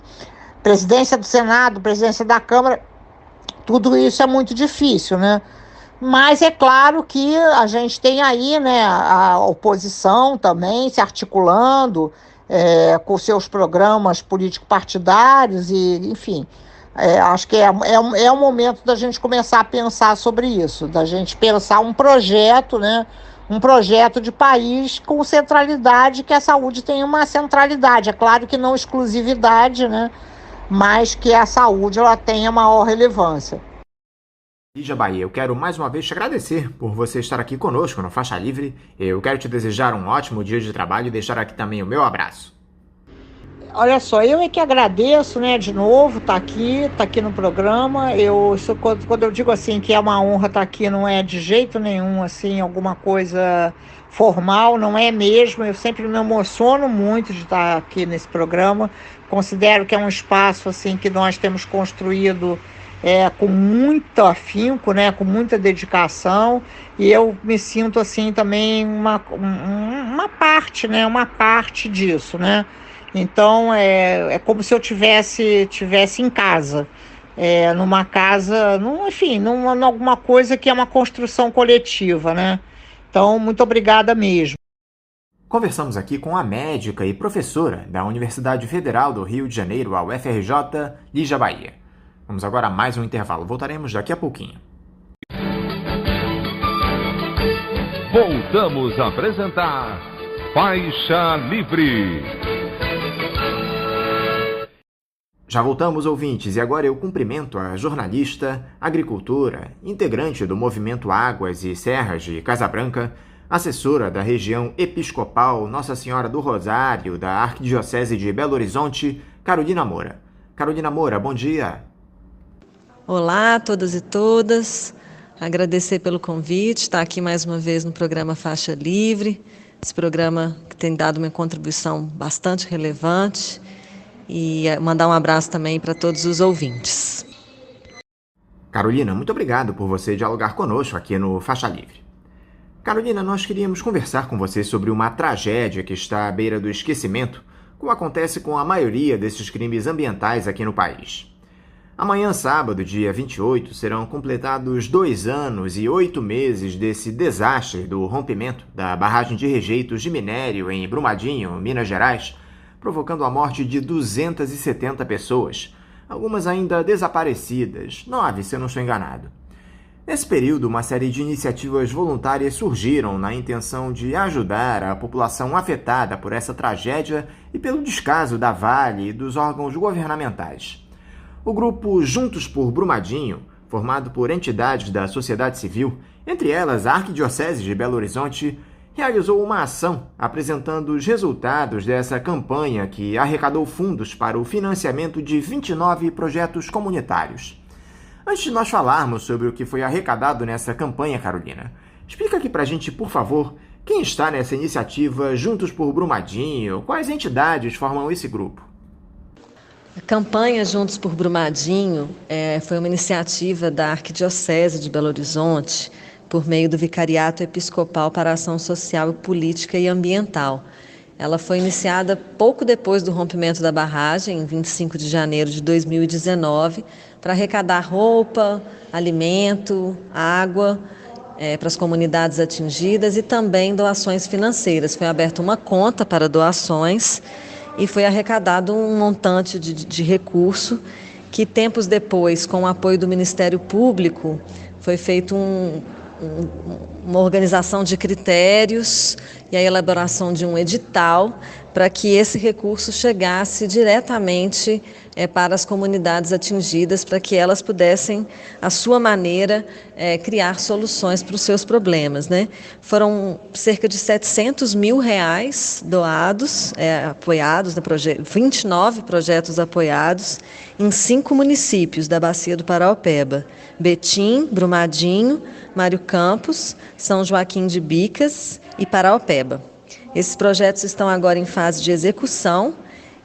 presidência do Senado, presidência da Câmara, tudo isso é muito difícil, né? Mas é claro que a gente tem aí, né, a oposição também se articulando com seus programas político-partidários e, enfim, acho que é o momento da gente começar a pensar sobre isso, da gente pensar um projeto, né, um projeto de país com centralidade, que a saúde tem uma centralidade, é claro que não exclusividade, né, mas que a saúde ela tenha maior relevância. Lígia Bahia, eu quero mais uma vez te agradecer por você estar aqui conosco no Faixa Livre. Eu quero te desejar um ótimo dia de trabalho e deixar aqui também o meu abraço. Olha só, eu é que agradeço, né, de novo, tá aqui no programa. Quando eu digo assim que é uma honra estar aqui, não é de jeito nenhum, assim, alguma coisa formal, não é mesmo. Eu sempre me emociono muito de estar aqui nesse programa. Considero que é um espaço, assim, que nós temos construído com muito afinco, né, com muita dedicação, e eu me sinto, assim, também uma parte, né, uma parte disso, né. Então, é como se eu tivesse em casa, numa casa, enfim, numa alguma coisa que é uma construção coletiva, né? Então, muito obrigada mesmo. Conversamos aqui com a médica e professora da Universidade Federal do Rio de Janeiro, a UFRJ, Lígia Bahia. Vamos agora a mais um intervalo. Voltaremos daqui a pouquinho. Voltamos a apresentar Faixa Livre. Já voltamos, ouvintes, e agora eu cumprimento a jornalista, agricultora, integrante do Movimento Águas e Serras de Casa Branca, assessora da região episcopal Nossa Senhora do Rosário da Arquidiocese de Belo Horizonte, Carolina Moura. Carolina Moura, bom dia. Olá a todas e todas, agradecer pelo convite, estar aqui mais uma vez no programa Faixa Livre, esse programa que tem dado uma contribuição bastante relevante, e mandar um abraço também para todos os ouvintes. Carolina, muito obrigado por você dialogar conosco aqui no Faixa Livre. Carolina, nós queríamos conversar com você sobre uma tragédia que está à beira do esquecimento, como acontece com a maioria desses crimes ambientais aqui no país. Amanhã, sábado, dia 28, serão completados 2 anos e 8 meses desse desastre do rompimento da barragem de rejeitos de minério em Brumadinho, Minas Gerais, provocando a morte de 270 pessoas, algumas ainda desaparecidas, 9 se eu não estou enganado. Nesse período, uma série de iniciativas voluntárias surgiram na intenção de ajudar a população afetada por essa tragédia e pelo descaso da Vale e dos órgãos governamentais. O grupo Juntos por Brumadinho, formado por entidades da sociedade civil, entre elas a Arquidiocese de Belo Horizonte, realizou uma ação apresentando os resultados dessa campanha que arrecadou fundos para o financiamento de 29 projetos comunitários. Antes de nós falarmos sobre o que foi arrecadado nessa campanha, Carolina, explica aqui pra gente, por favor, quem está nessa iniciativa Juntos por Brumadinho, quais entidades formam esse grupo? A campanha Juntos por Brumadinho foi uma iniciativa da Arquidiocese de Belo Horizonte, por meio do Vicariato Episcopal para a Ação Social, Política e Ambiental. Ela foi iniciada pouco depois do rompimento da barragem, em 25 de janeiro de 2019, para arrecadar roupa, alimento, água para as comunidades atingidas e também doações financeiras. Foi aberta uma conta para doações e foi arrecadado um montante de recurso que, tempos depois, com o apoio do Ministério Público, foi feito uma organização de critérios e a elaboração de um edital para que esse recurso chegasse diretamente para as comunidades atingidas, para que elas pudessem, à sua maneira, criar soluções para os seus problemas, né? Foram cerca de R$700 mil doados, apoiados, 29 projetos apoiados em 5 municípios da Bacia do Paraopeba: Betim, Brumadinho, Mário Campos, São Joaquim de Bicas e Paraopeba. Esses projetos estão agora em fase de execução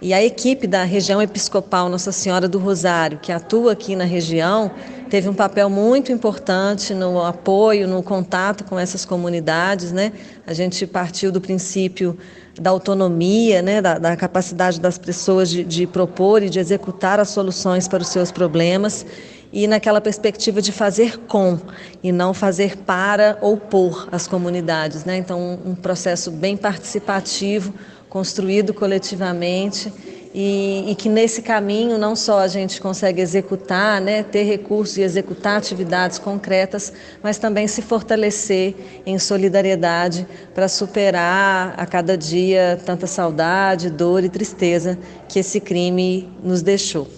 e a equipe da região episcopal Nossa Senhora do Rosário, que atua aqui na região, teve um papel muito importante no apoio, no contato com essas comunidades, né? A gente partiu do princípio da autonomia, né? da capacidade das pessoas de propor e de executar as soluções para os seus problemas, e naquela perspectiva de fazer com e não fazer para ou por as comunidades, né? Então, um processo bem participativo, construído coletivamente, e que nesse caminho não só a gente consegue executar, né, ter recursos e executar atividades concretas, mas também se fortalecer em solidariedade para superar a cada dia tanta saudade, dor e tristeza que esse crime nos deixou.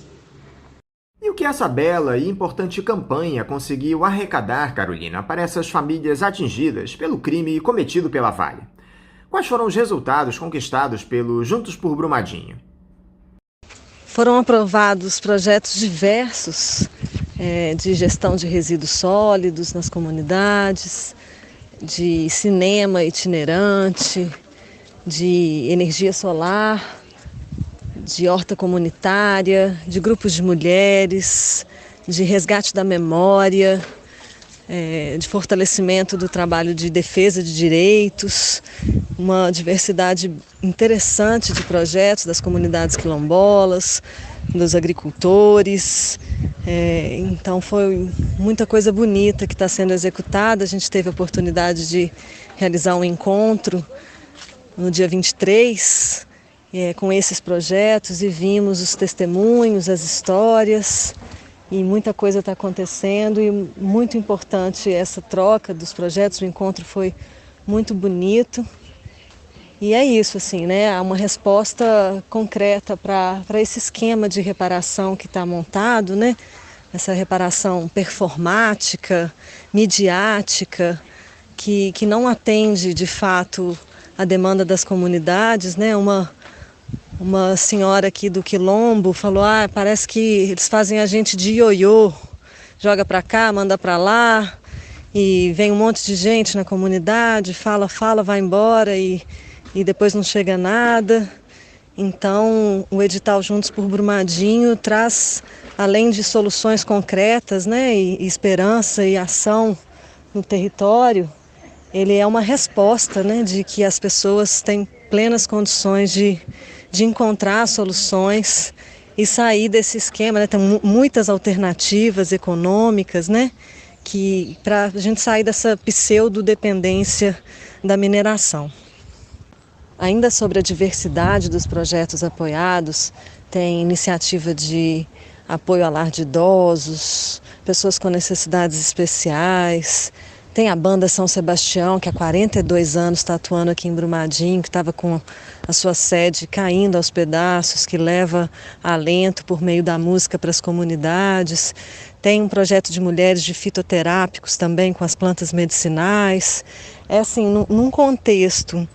E o que essa bela e importante campanha conseguiu arrecadar, Carolina, para essas famílias atingidas pelo crime cometido pela Vale? Quais foram os resultados conquistados pelo Juntos por Brumadinho? Foram aprovados projetos diversos de gestão de resíduos sólidos nas comunidades, de cinema itinerante, de energia solar, de horta comunitária, de grupos de mulheres, de resgate da memória, de fortalecimento do trabalho de defesa de direitos, uma diversidade interessante de projetos das comunidades quilombolas, dos agricultores. Então foi muita coisa bonita que está sendo executada. A gente teve a oportunidade de realizar um encontro no dia 23, com esses projetos, e vimos os testemunhos, as histórias, e muita coisa está acontecendo, e muito importante essa troca dos projetos. O encontro foi muito bonito E é isso, assim, né? Há uma resposta concreta para esse esquema de reparação que está montado, né? Essa reparação performática, midiática, que não atende de fato a demanda das comunidades, né? Uma senhora aqui do Quilombo falou: parece que eles fazem a gente de ioiô, joga para cá, manda para lá, e vem um monte de gente na comunidade, fala, vai embora e depois não chega nada. Então, o edital Juntos por Brumadinho traz, além de soluções concretas, né, e esperança e ação no território, ele é uma resposta, né, de que as pessoas têm plenas condições de encontrar soluções e sair desse esquema, né? Tem muitas alternativas econômicas, né, para a gente sair dessa pseudo-dependência da mineração. Ainda sobre a diversidade dos projetos apoiados, tem iniciativa de apoio ao lar de idosos, pessoas com necessidades especiais. Tem a Banda São Sebastião, que há 42 anos está atuando aqui em Brumadinho, que estava com a sua sede caindo aos pedaços, que leva alento por meio da música para as comunidades. Tem um projeto de mulheres de fitoterápicos também com as plantas medicinais. É assim, num contexto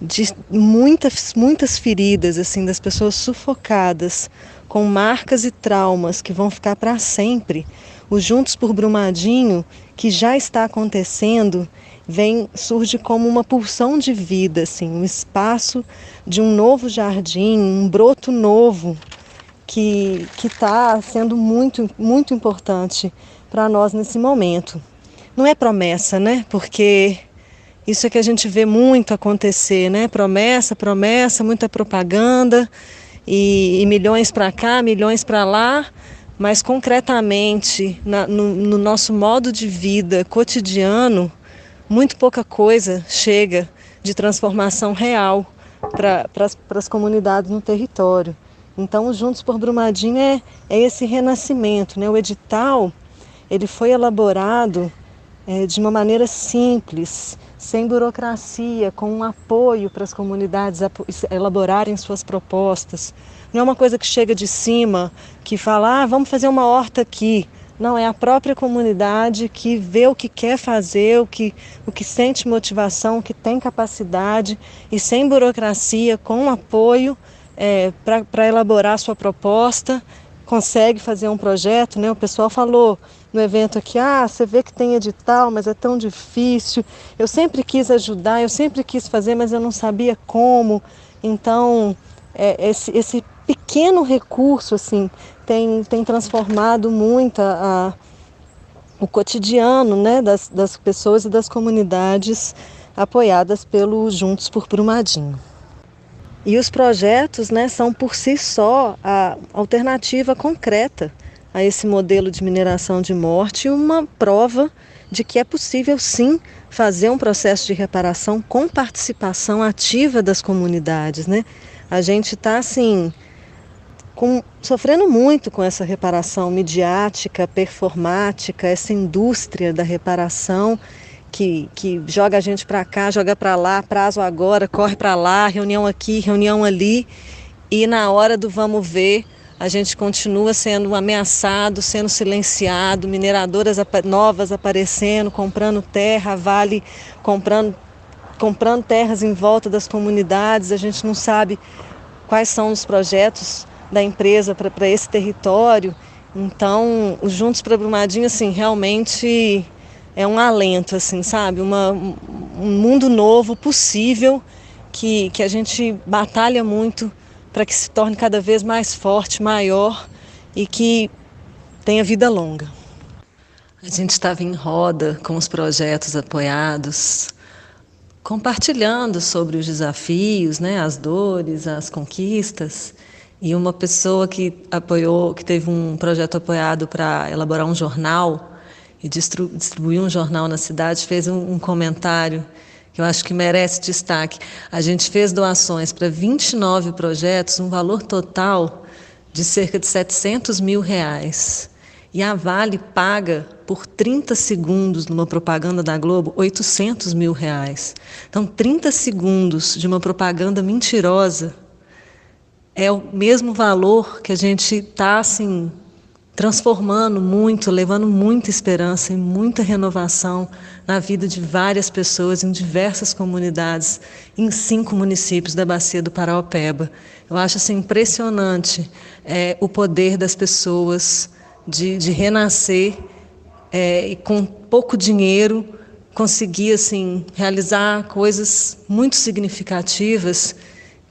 de muitas feridas, assim, das pessoas sufocadas, com marcas e traumas que vão ficar para sempre, o Juntos por Brumadinho, que já está acontecendo, surge como uma pulsão de vida, assim, um espaço de um novo jardim, um broto novo, que está sendo muito, muito importante para nós nesse momento. Não é promessa, né? Porque isso é que a gente vê muito acontecer, né? Promessa, muita propaganda e milhões para cá, milhões para lá, mas concretamente no nosso modo de vida cotidiano, muito pouca coisa chega de transformação real para as comunidades no território. Então, o Juntos por Brumadinho é esse renascimento, né? O edital ele foi elaborado de uma maneira simples, sem burocracia, com um apoio para as comunidades elaborarem suas propostas. Não é uma coisa que chega de cima, que fala, vamos fazer uma horta aqui. Não, é a própria comunidade que vê o que quer fazer, o que sente motivação, o que tem capacidade, e sem burocracia, com apoio para elaborar a sua proposta, consegue fazer um projeto, né? O pessoal falou no evento aqui, você vê que tem edital, mas é tão difícil. Eu sempre quis ajudar, eu sempre quis fazer, mas eu não sabia como. Então, esse pequeno recurso assim, tem transformado muito o cotidiano, né, das pessoas e das comunidades apoiadas pelo Juntos por Brumadinho. E os projetos, né, são por si só a alternativa concreta a esse modelo de mineração de morte, uma prova de que é possível sim fazer um processo de reparação com participação ativa das comunidades, né? A gente está assim sofrendo muito com essa reparação midiática, performática, essa indústria da reparação que joga a gente para cá, joga para lá, prazo agora, corre para lá, reunião aqui, reunião ali, e na hora do vamos ver, a gente continua sendo ameaçado, sendo silenciado, mineradoras novas aparecendo, comprando terra, Vale comprando terras em volta das comunidades. A gente não sabe quais são os projetos da empresa para esse território. Então, o Juntos para Brumadinho, assim, realmente é um alento, assim, sabe? Um mundo novo possível que a gente batalha muito para que se torne cada vez mais forte, maior e que tenha vida longa. A gente estava em roda com os projetos apoiados, compartilhando sobre os desafios, né, as dores, as conquistas. E uma pessoa que teve um projeto apoiado para elaborar um jornal e distribuir um jornal na cidade, fez um comentário que eu acho que merece destaque. A gente fez doações para 29 projetos, um valor total de cerca de R$700 mil. E a Vale paga por 30 segundos numa propaganda da Globo R$ 800 mil. Então, 30 segundos de uma propaganda mentirosa é o mesmo valor que a gente está assim, transformando muito, levando muita esperança e muita renovação na vida de várias pessoas em diversas comunidades, em 5 municípios da Bacia do Paraopeba. Eu acho assim, impressionante o poder das pessoas de renascer e com pouco dinheiro conseguir assim, realizar coisas muito significativas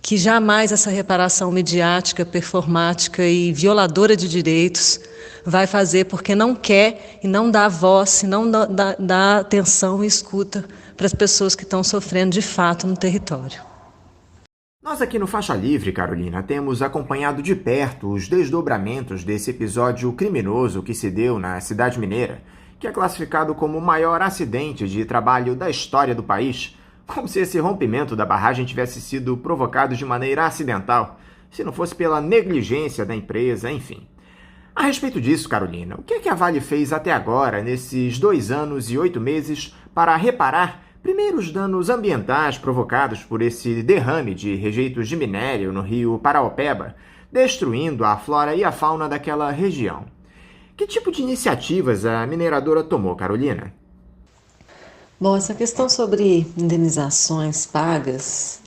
que jamais essa reparação midiática, performática e violadora de direitos vai fazer, porque não quer e não dá voz, e não dá atenção e escuta para as pessoas que estão sofrendo de fato no território. Nós aqui no Faixa Livre, Carolina, temos acompanhado de perto os desdobramentos desse episódio criminoso que se deu na cidade mineira, que é classificado como o maior acidente de trabalho da história do país, como se esse rompimento da barragem tivesse sido provocado de maneira acidental, se não fosse pela negligência da empresa, enfim. A respeito disso, Carolina, o que é que a Vale fez até agora, nesses 2 anos e 8 meses, para reparar, primeiro, os danos ambientais provocados por esse derrame de rejeitos de minério no rio Paraopeba, destruindo a flora e a fauna daquela região? Que tipo de iniciativas a mineradora tomou, Carolina? Bom, essa questão sobre indenizações pagas,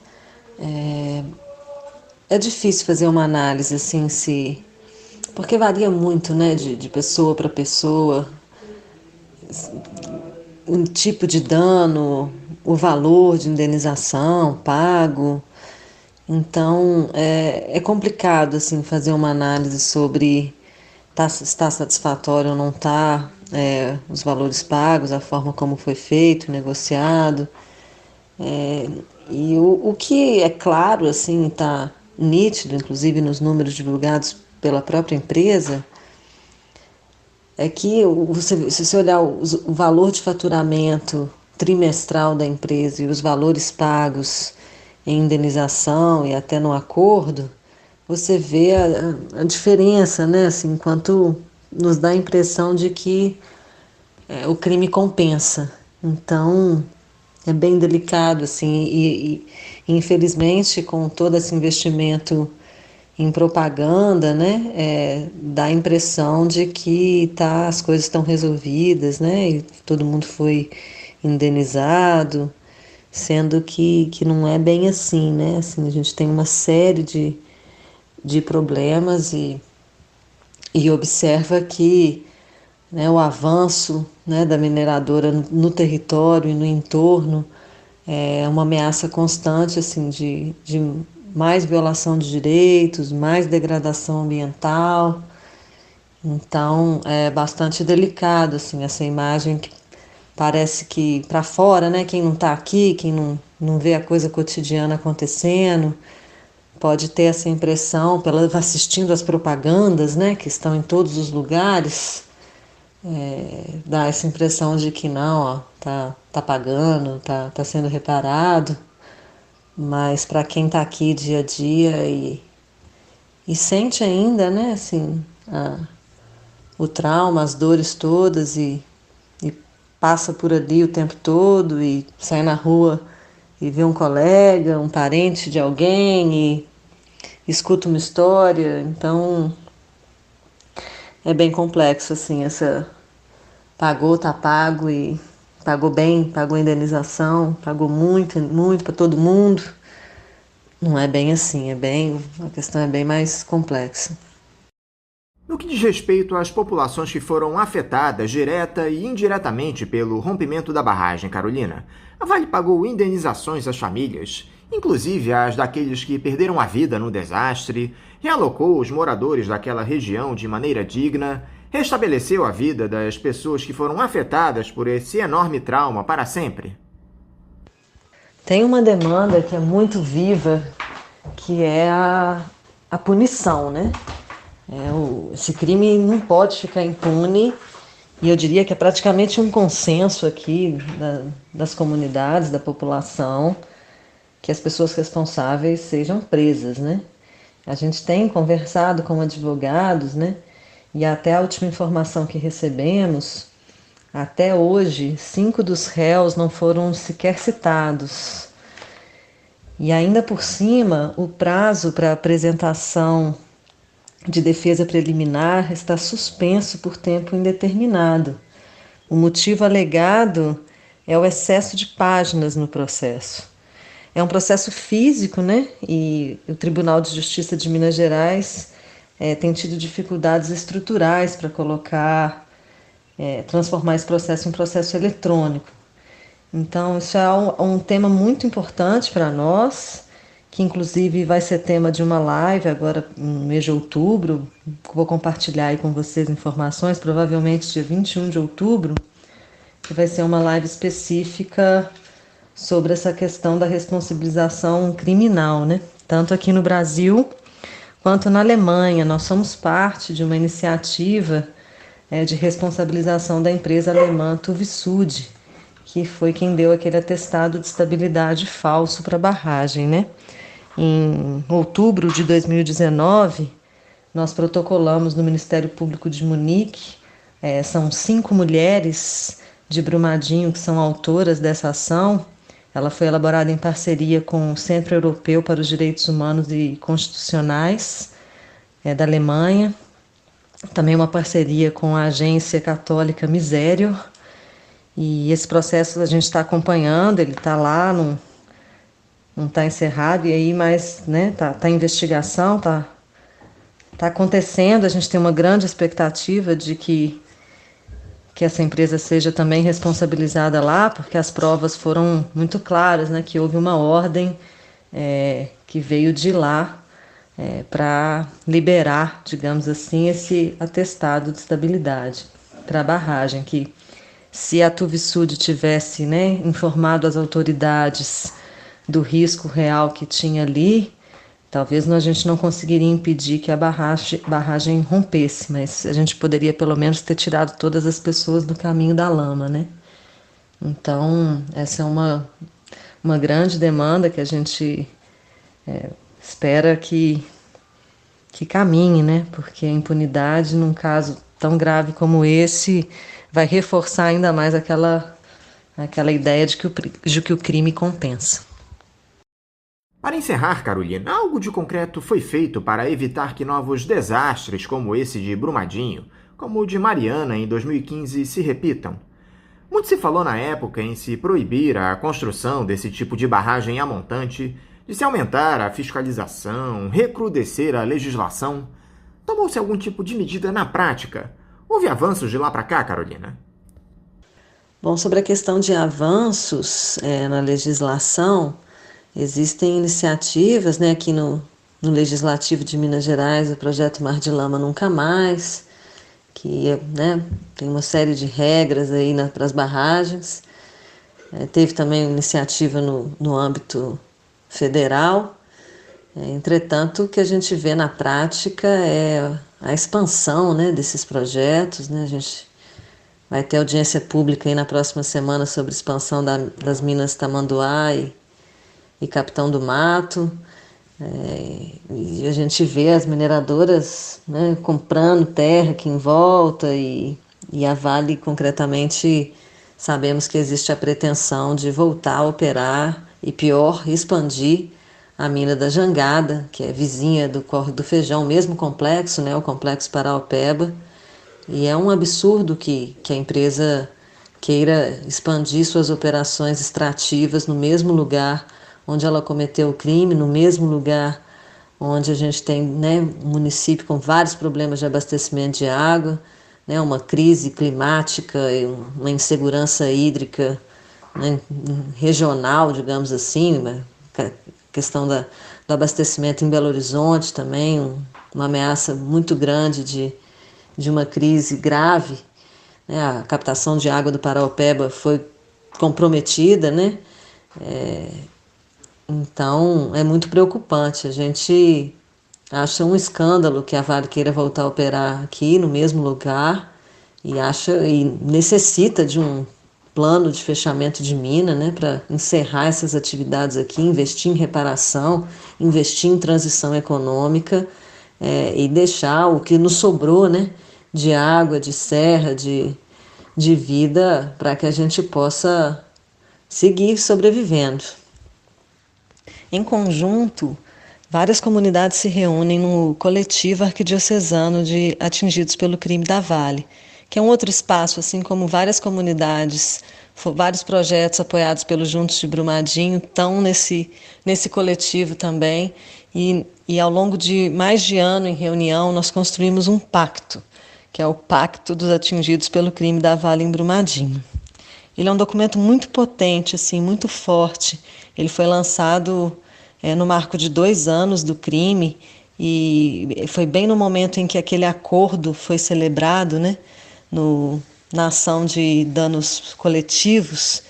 é difícil fazer uma análise assim, porque varia muito, né, de pessoa para pessoa, o tipo de dano, o valor de indenização pago. Então, é complicado assim, fazer uma análise sobre se está satisfatório ou não está, os valores pagos, a forma como foi feito, negociado. E o que é claro, assim, está nítido, inclusive nos números divulgados pela própria empresa, é que se você olhar o valor de faturamento trimestral da empresa e os valores pagos em indenização e até no acordo, você vê a diferença, né? Assim, enquanto nos dá a impressão de que o crime compensa. Então, é bem delicado, assim, e infelizmente, com todo esse investimento em propaganda, né, dá a impressão de que as coisas estão resolvidas, né, e todo mundo foi indenizado, sendo que não é bem assim, né, assim, a gente tem uma série de problemas e observa que, né, o avanço, né, da mineradora no território e no entorno é uma ameaça constante assim, de mais violação de direitos, mais degradação ambiental. Então é bastante delicado assim, essa imagem que parece que para fora, né, quem não está aqui, quem não vê a coisa cotidiana acontecendo, pode ter essa impressão, assistindo às propagandas, né, que estão em todos os lugares, dá essa impressão de que não, tá pagando, tá sendo reparado, mas para quem está aqui dia a dia e sente ainda, né, assim, o trauma, as dores todas e passa por ali o tempo todo e sai na rua e vê um colega, um parente de alguém e escuta uma história, então é bem complexo, assim, tá pago e pagou bem, pagou a indenização, pagou muito, muito para todo mundo. Não é bem assim, a questão é bem mais complexa. No que diz respeito às populações que foram afetadas direta e indiretamente pelo rompimento da barragem, Carolina, a Vale pagou indenizações às famílias, inclusive as daqueles que perderam a vida no desastre, realocou os moradores daquela região de maneira digna, restabeleceu a vida das pessoas que foram afetadas por esse enorme trauma para sempre. Tem uma demanda que é muito viva, que é a punição, né? Esse crime não pode ficar impune, e eu diria que é praticamente um consenso aqui das comunidades, da população, que as pessoas responsáveis sejam presas, né? A gente tem conversado com advogados, né? E até a última informação que recebemos, até hoje, 5 dos réus não foram sequer citados. E ainda por cima, o prazo para apresentação de defesa preliminar está suspenso por tempo indeterminado. O motivo alegado é o excesso de páginas no processo. É um processo físico, né? E o Tribunal de Justiça de Minas Gerais tem tido dificuldades estruturais para transformar esse processo em processo eletrônico. Então, isso é um tema muito importante para nós, que inclusive vai ser tema de uma live agora no mês de outubro. Vou compartilhar aí com vocês informações, provavelmente dia 21 de outubro, que vai ser uma live específica sobre essa questão da responsabilização criminal, né? Tanto aqui no Brasil quanto na Alemanha. Nós somos parte de uma iniciativa de responsabilização da empresa alemã Tuvisud, que foi quem deu aquele atestado de estabilidade falso para a barragem, né? Em outubro de 2019, nós protocolamos no Ministério Público de Munique, são 5 mulheres de Brumadinho que são autoras dessa ação. Ela foi elaborada em parceria com o Centro Europeu para os Direitos Humanos e Constitucionais da Alemanha, também uma parceria com a Agência Católica Misério. E esse processo a gente está acompanhando, ele está lá, não está encerrado, e aí, mas tá em investigação, tá acontecendo. A gente tem uma grande expectativa de que essa empresa seja também responsabilizada lá, porque as provas foram muito claras, né, que houve uma ordem que veio de lá para liberar, digamos assim, esse atestado de estabilidade para a barragem, que se a Tuvisud tivesse informado as autoridades do risco real que tinha ali, talvez a gente não conseguiria impedir que a barragem rompesse, mas a gente poderia pelo menos ter tirado todas as pessoas do caminho da lama, né? Então, essa é uma grande demanda que a gente espera que caminhe, né? Porque a impunidade, num caso tão grave como esse, vai reforçar ainda mais aquela ideia de que o crime compensa. Para encerrar, Carolina, algo de concreto foi feito para evitar que novos desastres como esse de Brumadinho, como o de Mariana em 2015, se repitam? Muito se falou na época em se proibir a construção desse tipo de barragem a montante, de se aumentar a fiscalização, recrudescer a legislação. Tomou-se algum tipo de medida na prática? Houve avanços de lá para cá, Carolina? Bom, sobre a questão de avanços na legislação, existem iniciativas, aqui no Legislativo de Minas Gerais, o projeto Mar de Lama Nunca Mais, que tem uma série de regras aí para as barragens. Teve também iniciativa no âmbito federal. Entretanto, o que a gente vê na prática é a expansão desses projetos. A gente vai ter audiência pública aí na próxima semana sobre a expansão das minas Tamanduá e Capitão do Mato, e a gente vê as mineradoras comprando terra aqui em volta, e a Vale, concretamente, sabemos que existe a pretensão de voltar a operar e, pior, expandir a mina da Jangada, que é vizinha do Córrego do Feijão, o mesmo complexo, o Complexo Paraopeba, e é um absurdo que a empresa queira expandir suas operações extrativas no mesmo lugar onde ela cometeu o crime, no mesmo lugar onde a gente tem um município com vários problemas de abastecimento de água, uma crise climática, uma insegurança hídrica regional, digamos assim, a questão do abastecimento em Belo Horizonte também, uma ameaça muito grande de uma crise grave. A captação de água do Paraopeba foi comprometida, Então, é muito preocupante. A gente acha um escândalo que a Vale queira voltar a operar aqui no mesmo lugar e necessita de um plano de fechamento de mina, para encerrar essas atividades aqui, investir em reparação, investir em transição econômica e deixar o que nos sobrou, de água, de serra, de vida, para que a gente possa seguir sobrevivendo. Em conjunto, várias comunidades se reúnem no coletivo arquidiocesano de atingidos pelo crime da Vale, que é um outro espaço, assim como várias comunidades, vários projetos apoiados pelo Juntos de Brumadinho estão nesse coletivo também. E ao longo de mais de ano em reunião, nós construímos um pacto, que é o Pacto dos Atingidos pelo Crime da Vale em Brumadinho. Ele é um documento muito potente, assim, muito forte. Ele foi lançado no marco de 2 anos do crime e foi bem no momento em que aquele acordo foi celebrado, né, na ação de danos coletivos,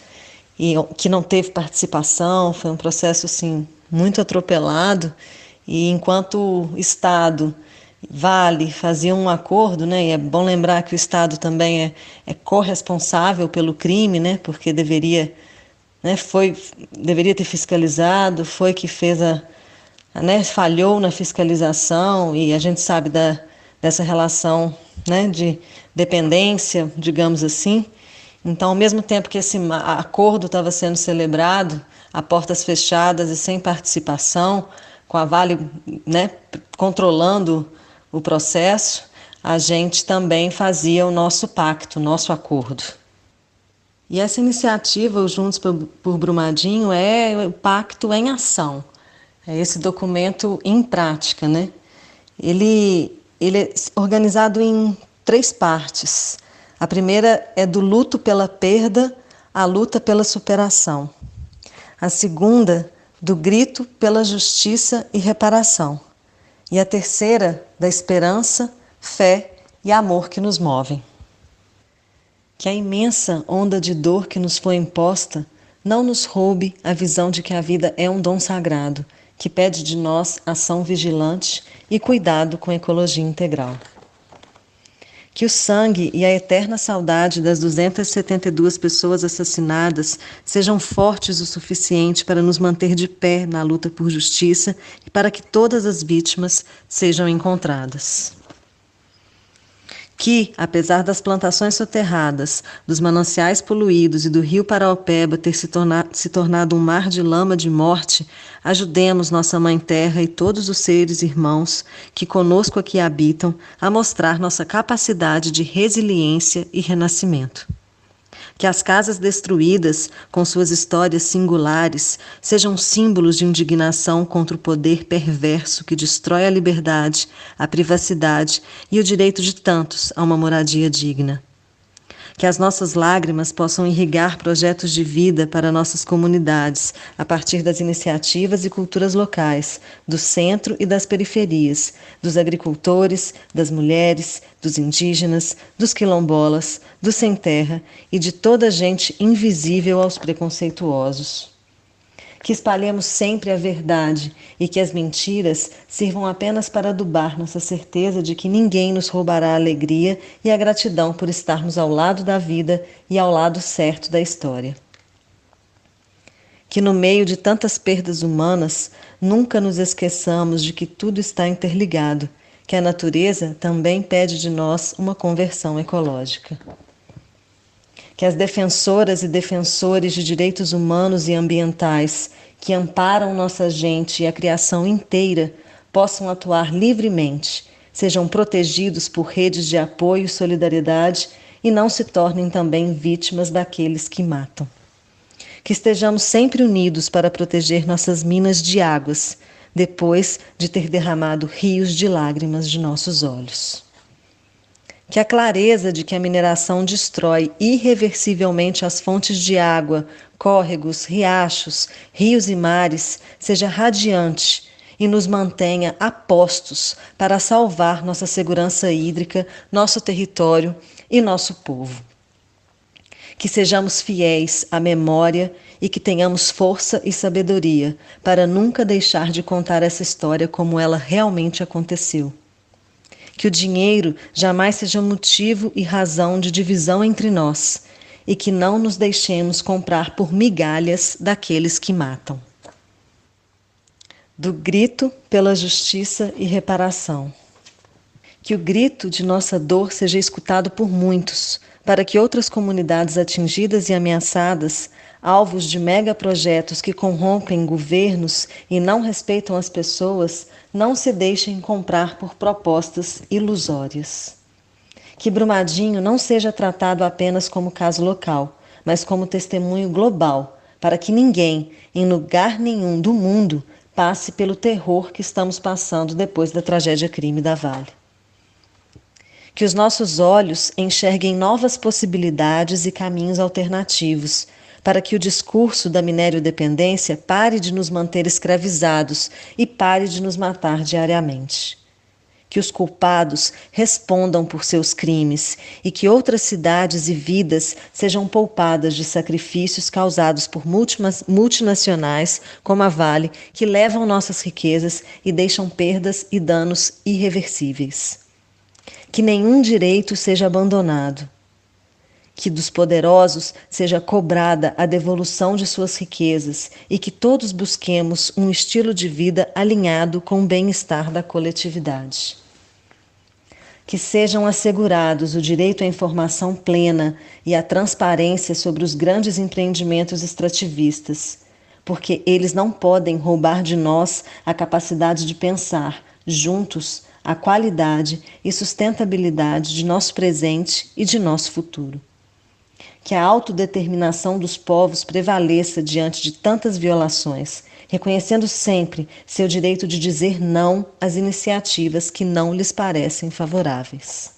e que não teve participação, foi um processo assim, muito atropelado. E enquanto o Estado, Vale, faziam um acordo, né, e é bom lembrar que o Estado também é corresponsável pelo crime, né, porque deveria ter fiscalizado, foi que fez falhou na fiscalização, e a gente sabe dessa relação, né, de dependência, digamos assim. Então, ao mesmo tempo que esse acordo estava sendo celebrado, a portas fechadas e sem participação, com a Vale, né, controlando o processo, a gente também fazia o nosso pacto, o nosso acordo. E essa iniciativa, o Juntos por Brumadinho, é o pacto em ação. É esse documento em prática, né? Ele é organizado em 3 partes. A primeira é do luto pela perda à luta pela superação. A segunda, do grito pela justiça e reparação. E a terceira, da esperança, fé e amor que nos movem. Que a imensa onda de dor que nos foi imposta não nos roube a visão de que a vida é um dom sagrado, que pede de nós ação vigilante e cuidado com a ecologia integral. Que o sangue e a eterna saudade das 272 pessoas assassinadas sejam fortes o suficiente para nos manter de pé na luta por justiça e para que todas as vítimas sejam encontradas. Que, apesar das plantações soterradas, dos mananciais poluídos e do rio Paraopeba ter se tornado um mar de lama de morte, ajudemos nossa Mãe Terra e todos os seres irmãos que conosco aqui habitam a mostrar nossa capacidade de resiliência e renascimento. Que as casas destruídas, com suas histórias singulares, sejam símbolos de indignação contra o poder perverso que destrói a liberdade, a privacidade e o direito de tantos a uma moradia digna. Que as nossas lágrimas possam irrigar projetos de vida para nossas comunidades, a partir das iniciativas e culturas locais, do centro e das periferias, dos agricultores, das mulheres, dos indígenas, dos quilombolas, dos sem-terra e de toda gente invisível aos preconceituosos. Que espalhemos sempre a verdade e que as mentiras sirvam apenas para adubar nossa certeza de que ninguém nos roubará a alegria e a gratidão por estarmos ao lado da vida e ao lado certo da história. Que no meio de tantas perdas humanas, nunca nos esqueçamos de que tudo está interligado, que a natureza também pede de nós uma conversão ecológica. Que as defensoras e defensores de direitos humanos e ambientais que amparam nossa gente e a criação inteira possam atuar livremente, sejam protegidos por redes de apoio e solidariedade e não se tornem também vítimas daqueles que matam. Que estejamos sempre unidos para proteger nossas minas de águas, depois de ter derramado rios de lágrimas de nossos olhos. Que a clareza de que a mineração destrói irreversivelmente as fontes de água, córregos, riachos, rios e mares seja radiante e nos mantenha a postos para salvar nossa segurança hídrica, nosso território e nosso povo. Que sejamos fiéis à memória e que tenhamos força e sabedoria para nunca deixar de contar essa história como ela realmente aconteceu. Que o dinheiro jamais seja motivo e razão de divisão entre nós e que não nos deixemos comprar por migalhas daqueles que matam. Do grito pela justiça e reparação. Que o grito de nossa dor seja escutado por muitos, para que outras comunidades atingidas e ameaçadas, alvos de megaprojetos que corrompem governos e não respeitam as pessoas, não se deixem comprar por propostas ilusórias. Que Brumadinho não seja tratado apenas como caso local, mas como testemunho global, para que ninguém, em lugar nenhum do mundo, passe pelo terror que estamos passando depois da tragédia crime da Vale. Que os nossos olhos enxerguem novas possibilidades e caminhos alternativos, para que o discurso da minério-dependência pare de nos manter escravizados e pare de nos matar diariamente. Que os culpados respondam por seus crimes e que outras cidades e vidas sejam poupadas de sacrifícios causados por multinacionais como a Vale, que levam nossas riquezas e deixam perdas e danos irreversíveis. Que nenhum direito seja abandonado. Que dos poderosos seja cobrada a devolução de suas riquezas e que todos busquemos um estilo de vida alinhado com o bem-estar da coletividade. Que sejam assegurados o direito à informação plena e à transparência sobre os grandes empreendimentos extrativistas, porque eles não podem roubar de nós a capacidade de pensar, juntos, a qualidade e sustentabilidade de nosso presente e de nosso futuro. Que a autodeterminação dos povos prevaleça diante de tantas violações, reconhecendo sempre seu direito de dizer não às iniciativas que não lhes parecem favoráveis.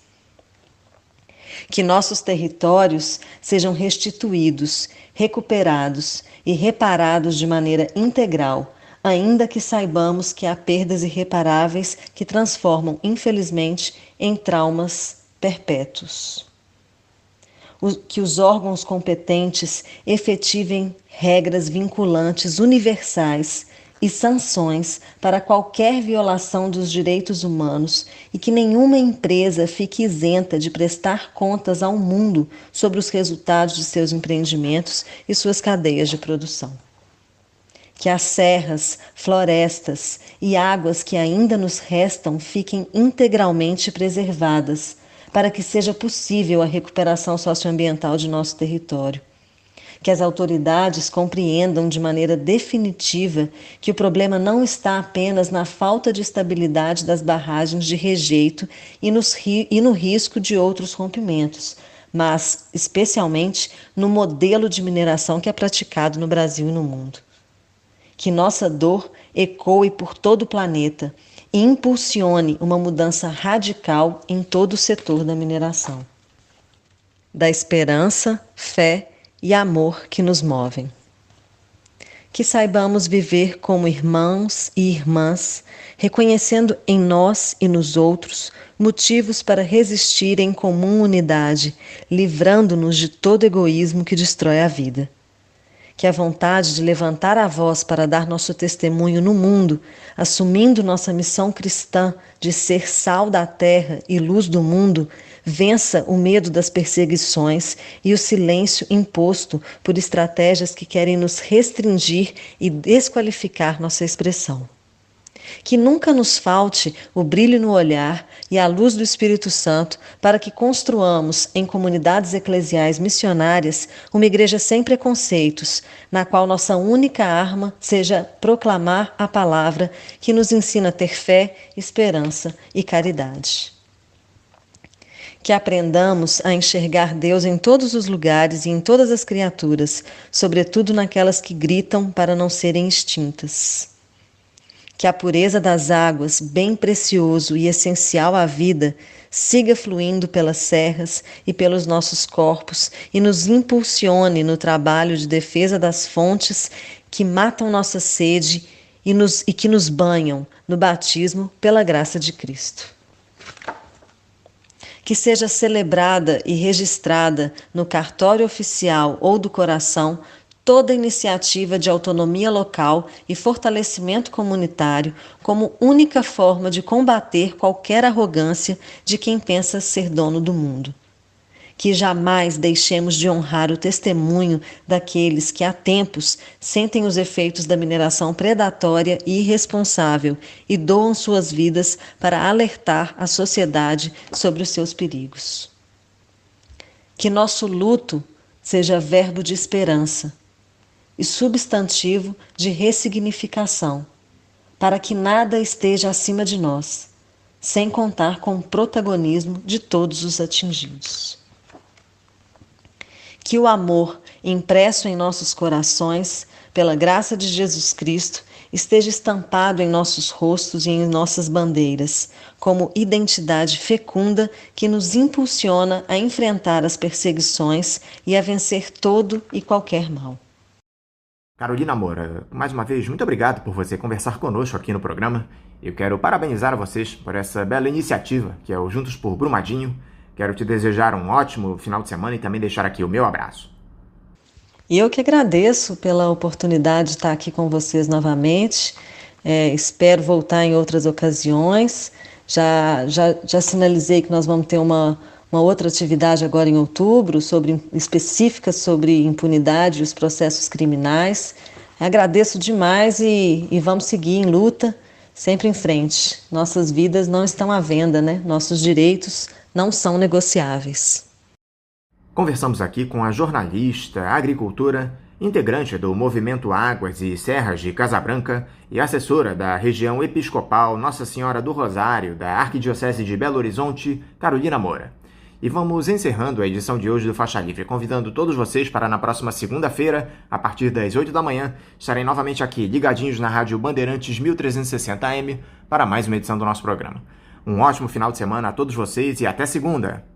Que nossos territórios sejam restituídos, recuperados e reparados de maneira integral, ainda que saibamos que há perdas irreparáveis que transformam, infelizmente, em traumas perpétuos. Que os órgãos competentes efetivem regras vinculantes universais e sanções para qualquer violação dos direitos humanos e que nenhuma empresa fique isenta de prestar contas ao mundo sobre os resultados de seus empreendimentos e suas cadeias de produção. Que as serras, florestas e águas que ainda nos restam fiquem integralmente preservadas, para que seja possível a recuperação socioambiental de nosso território. Que as autoridades compreendam de maneira definitiva que o problema não está apenas na falta de estabilidade das barragens de rejeito e no risco de outros rompimentos, mas, especialmente, no modelo de mineração que é praticado no Brasil e no mundo. Que nossa dor ecoe por todo o planeta e impulsione uma mudança radical em todo o setor da mineração. Da esperança, fé e amor que nos movem. Que saibamos viver como irmãos e irmãs, reconhecendo em nós e nos outros motivos para resistir em comum unidade, livrando-nos de todo egoísmo que destrói a vida. Que a vontade de levantar a voz para dar nosso testemunho no mundo, assumindo nossa missão cristã de ser sal da terra e luz do mundo, vença o medo das perseguições e o silêncio imposto por estratégias que querem nos restringir e desqualificar nossa expressão. Que nunca nos falte o brilho no olhar e a luz do Espírito Santo para que construamos em comunidades eclesiais missionárias uma igreja sem preconceitos, na qual nossa única arma seja proclamar a palavra que nos ensina a ter fé, esperança e caridade. Que aprendamos a enxergar Deus em todos os lugares e em todas as criaturas, sobretudo naquelas que gritam para não serem extintas. Que a pureza das águas, bem precioso e essencial à vida, siga fluindo pelas serras e pelos nossos corpos e nos impulsione no trabalho de defesa das fontes que matam nossa sede e que nos banham no batismo pela graça de Cristo. Que seja celebrada e registrada no cartório oficial ou do coração toda iniciativa de autonomia local e fortalecimento comunitário como única forma de combater qualquer arrogância de quem pensa ser dono do mundo. que jamais deixemos de honrar o testemunho daqueles que há tempos sentem os efeitos da mineração predatória e irresponsável e doam suas vidas para alertar a sociedade sobre os seus perigos. Que nosso luto seja verbo de esperança e substantivo de ressignificação, para que nada esteja acima de nós, sem contar com o protagonismo de todos os atingidos. Que o amor impresso em nossos corações, pela graça de Jesus Cristo, esteja estampado em nossos rostos e em nossas bandeiras, como identidade fecunda que nos impulsiona a enfrentar as perseguições e a vencer todo e qualquer mal. Carolina Moura, mais uma vez, muito obrigado por você conversar conosco aqui no programa. Eu quero parabenizar a vocês por essa bela iniciativa, que é o Juntos por Brumadinho. Quero te desejar um ótimo final de semana e também deixar aqui o meu abraço. E eu que agradeço pela oportunidade de estar aqui com vocês novamente. Espero voltar em outras ocasiões. Já sinalizei que nós vamos ter uma outra atividade agora em outubro, específica sobre impunidade e os processos criminais. Agradeço demais e vamos seguir em luta, sempre em frente. Nossas vidas não estão à venda, né? Nossos direitos não são negociáveis. Conversamos aqui com a jornalista, agricultora, integrante do Movimento Águas e Serras de Casabranca e assessora da região episcopal Nossa Senhora do Rosário da Arquidiocese de Belo Horizonte, Carolina Moura. E vamos encerrando a edição de hoje do Faixa Livre, convidando todos vocês para na próxima segunda-feira, a partir das 8 da manhã, estarem novamente aqui, ligadinhos na Rádio Bandeirantes 1360 AM, para mais uma edição do nosso programa. Um ótimo final de semana a todos vocês e até segunda!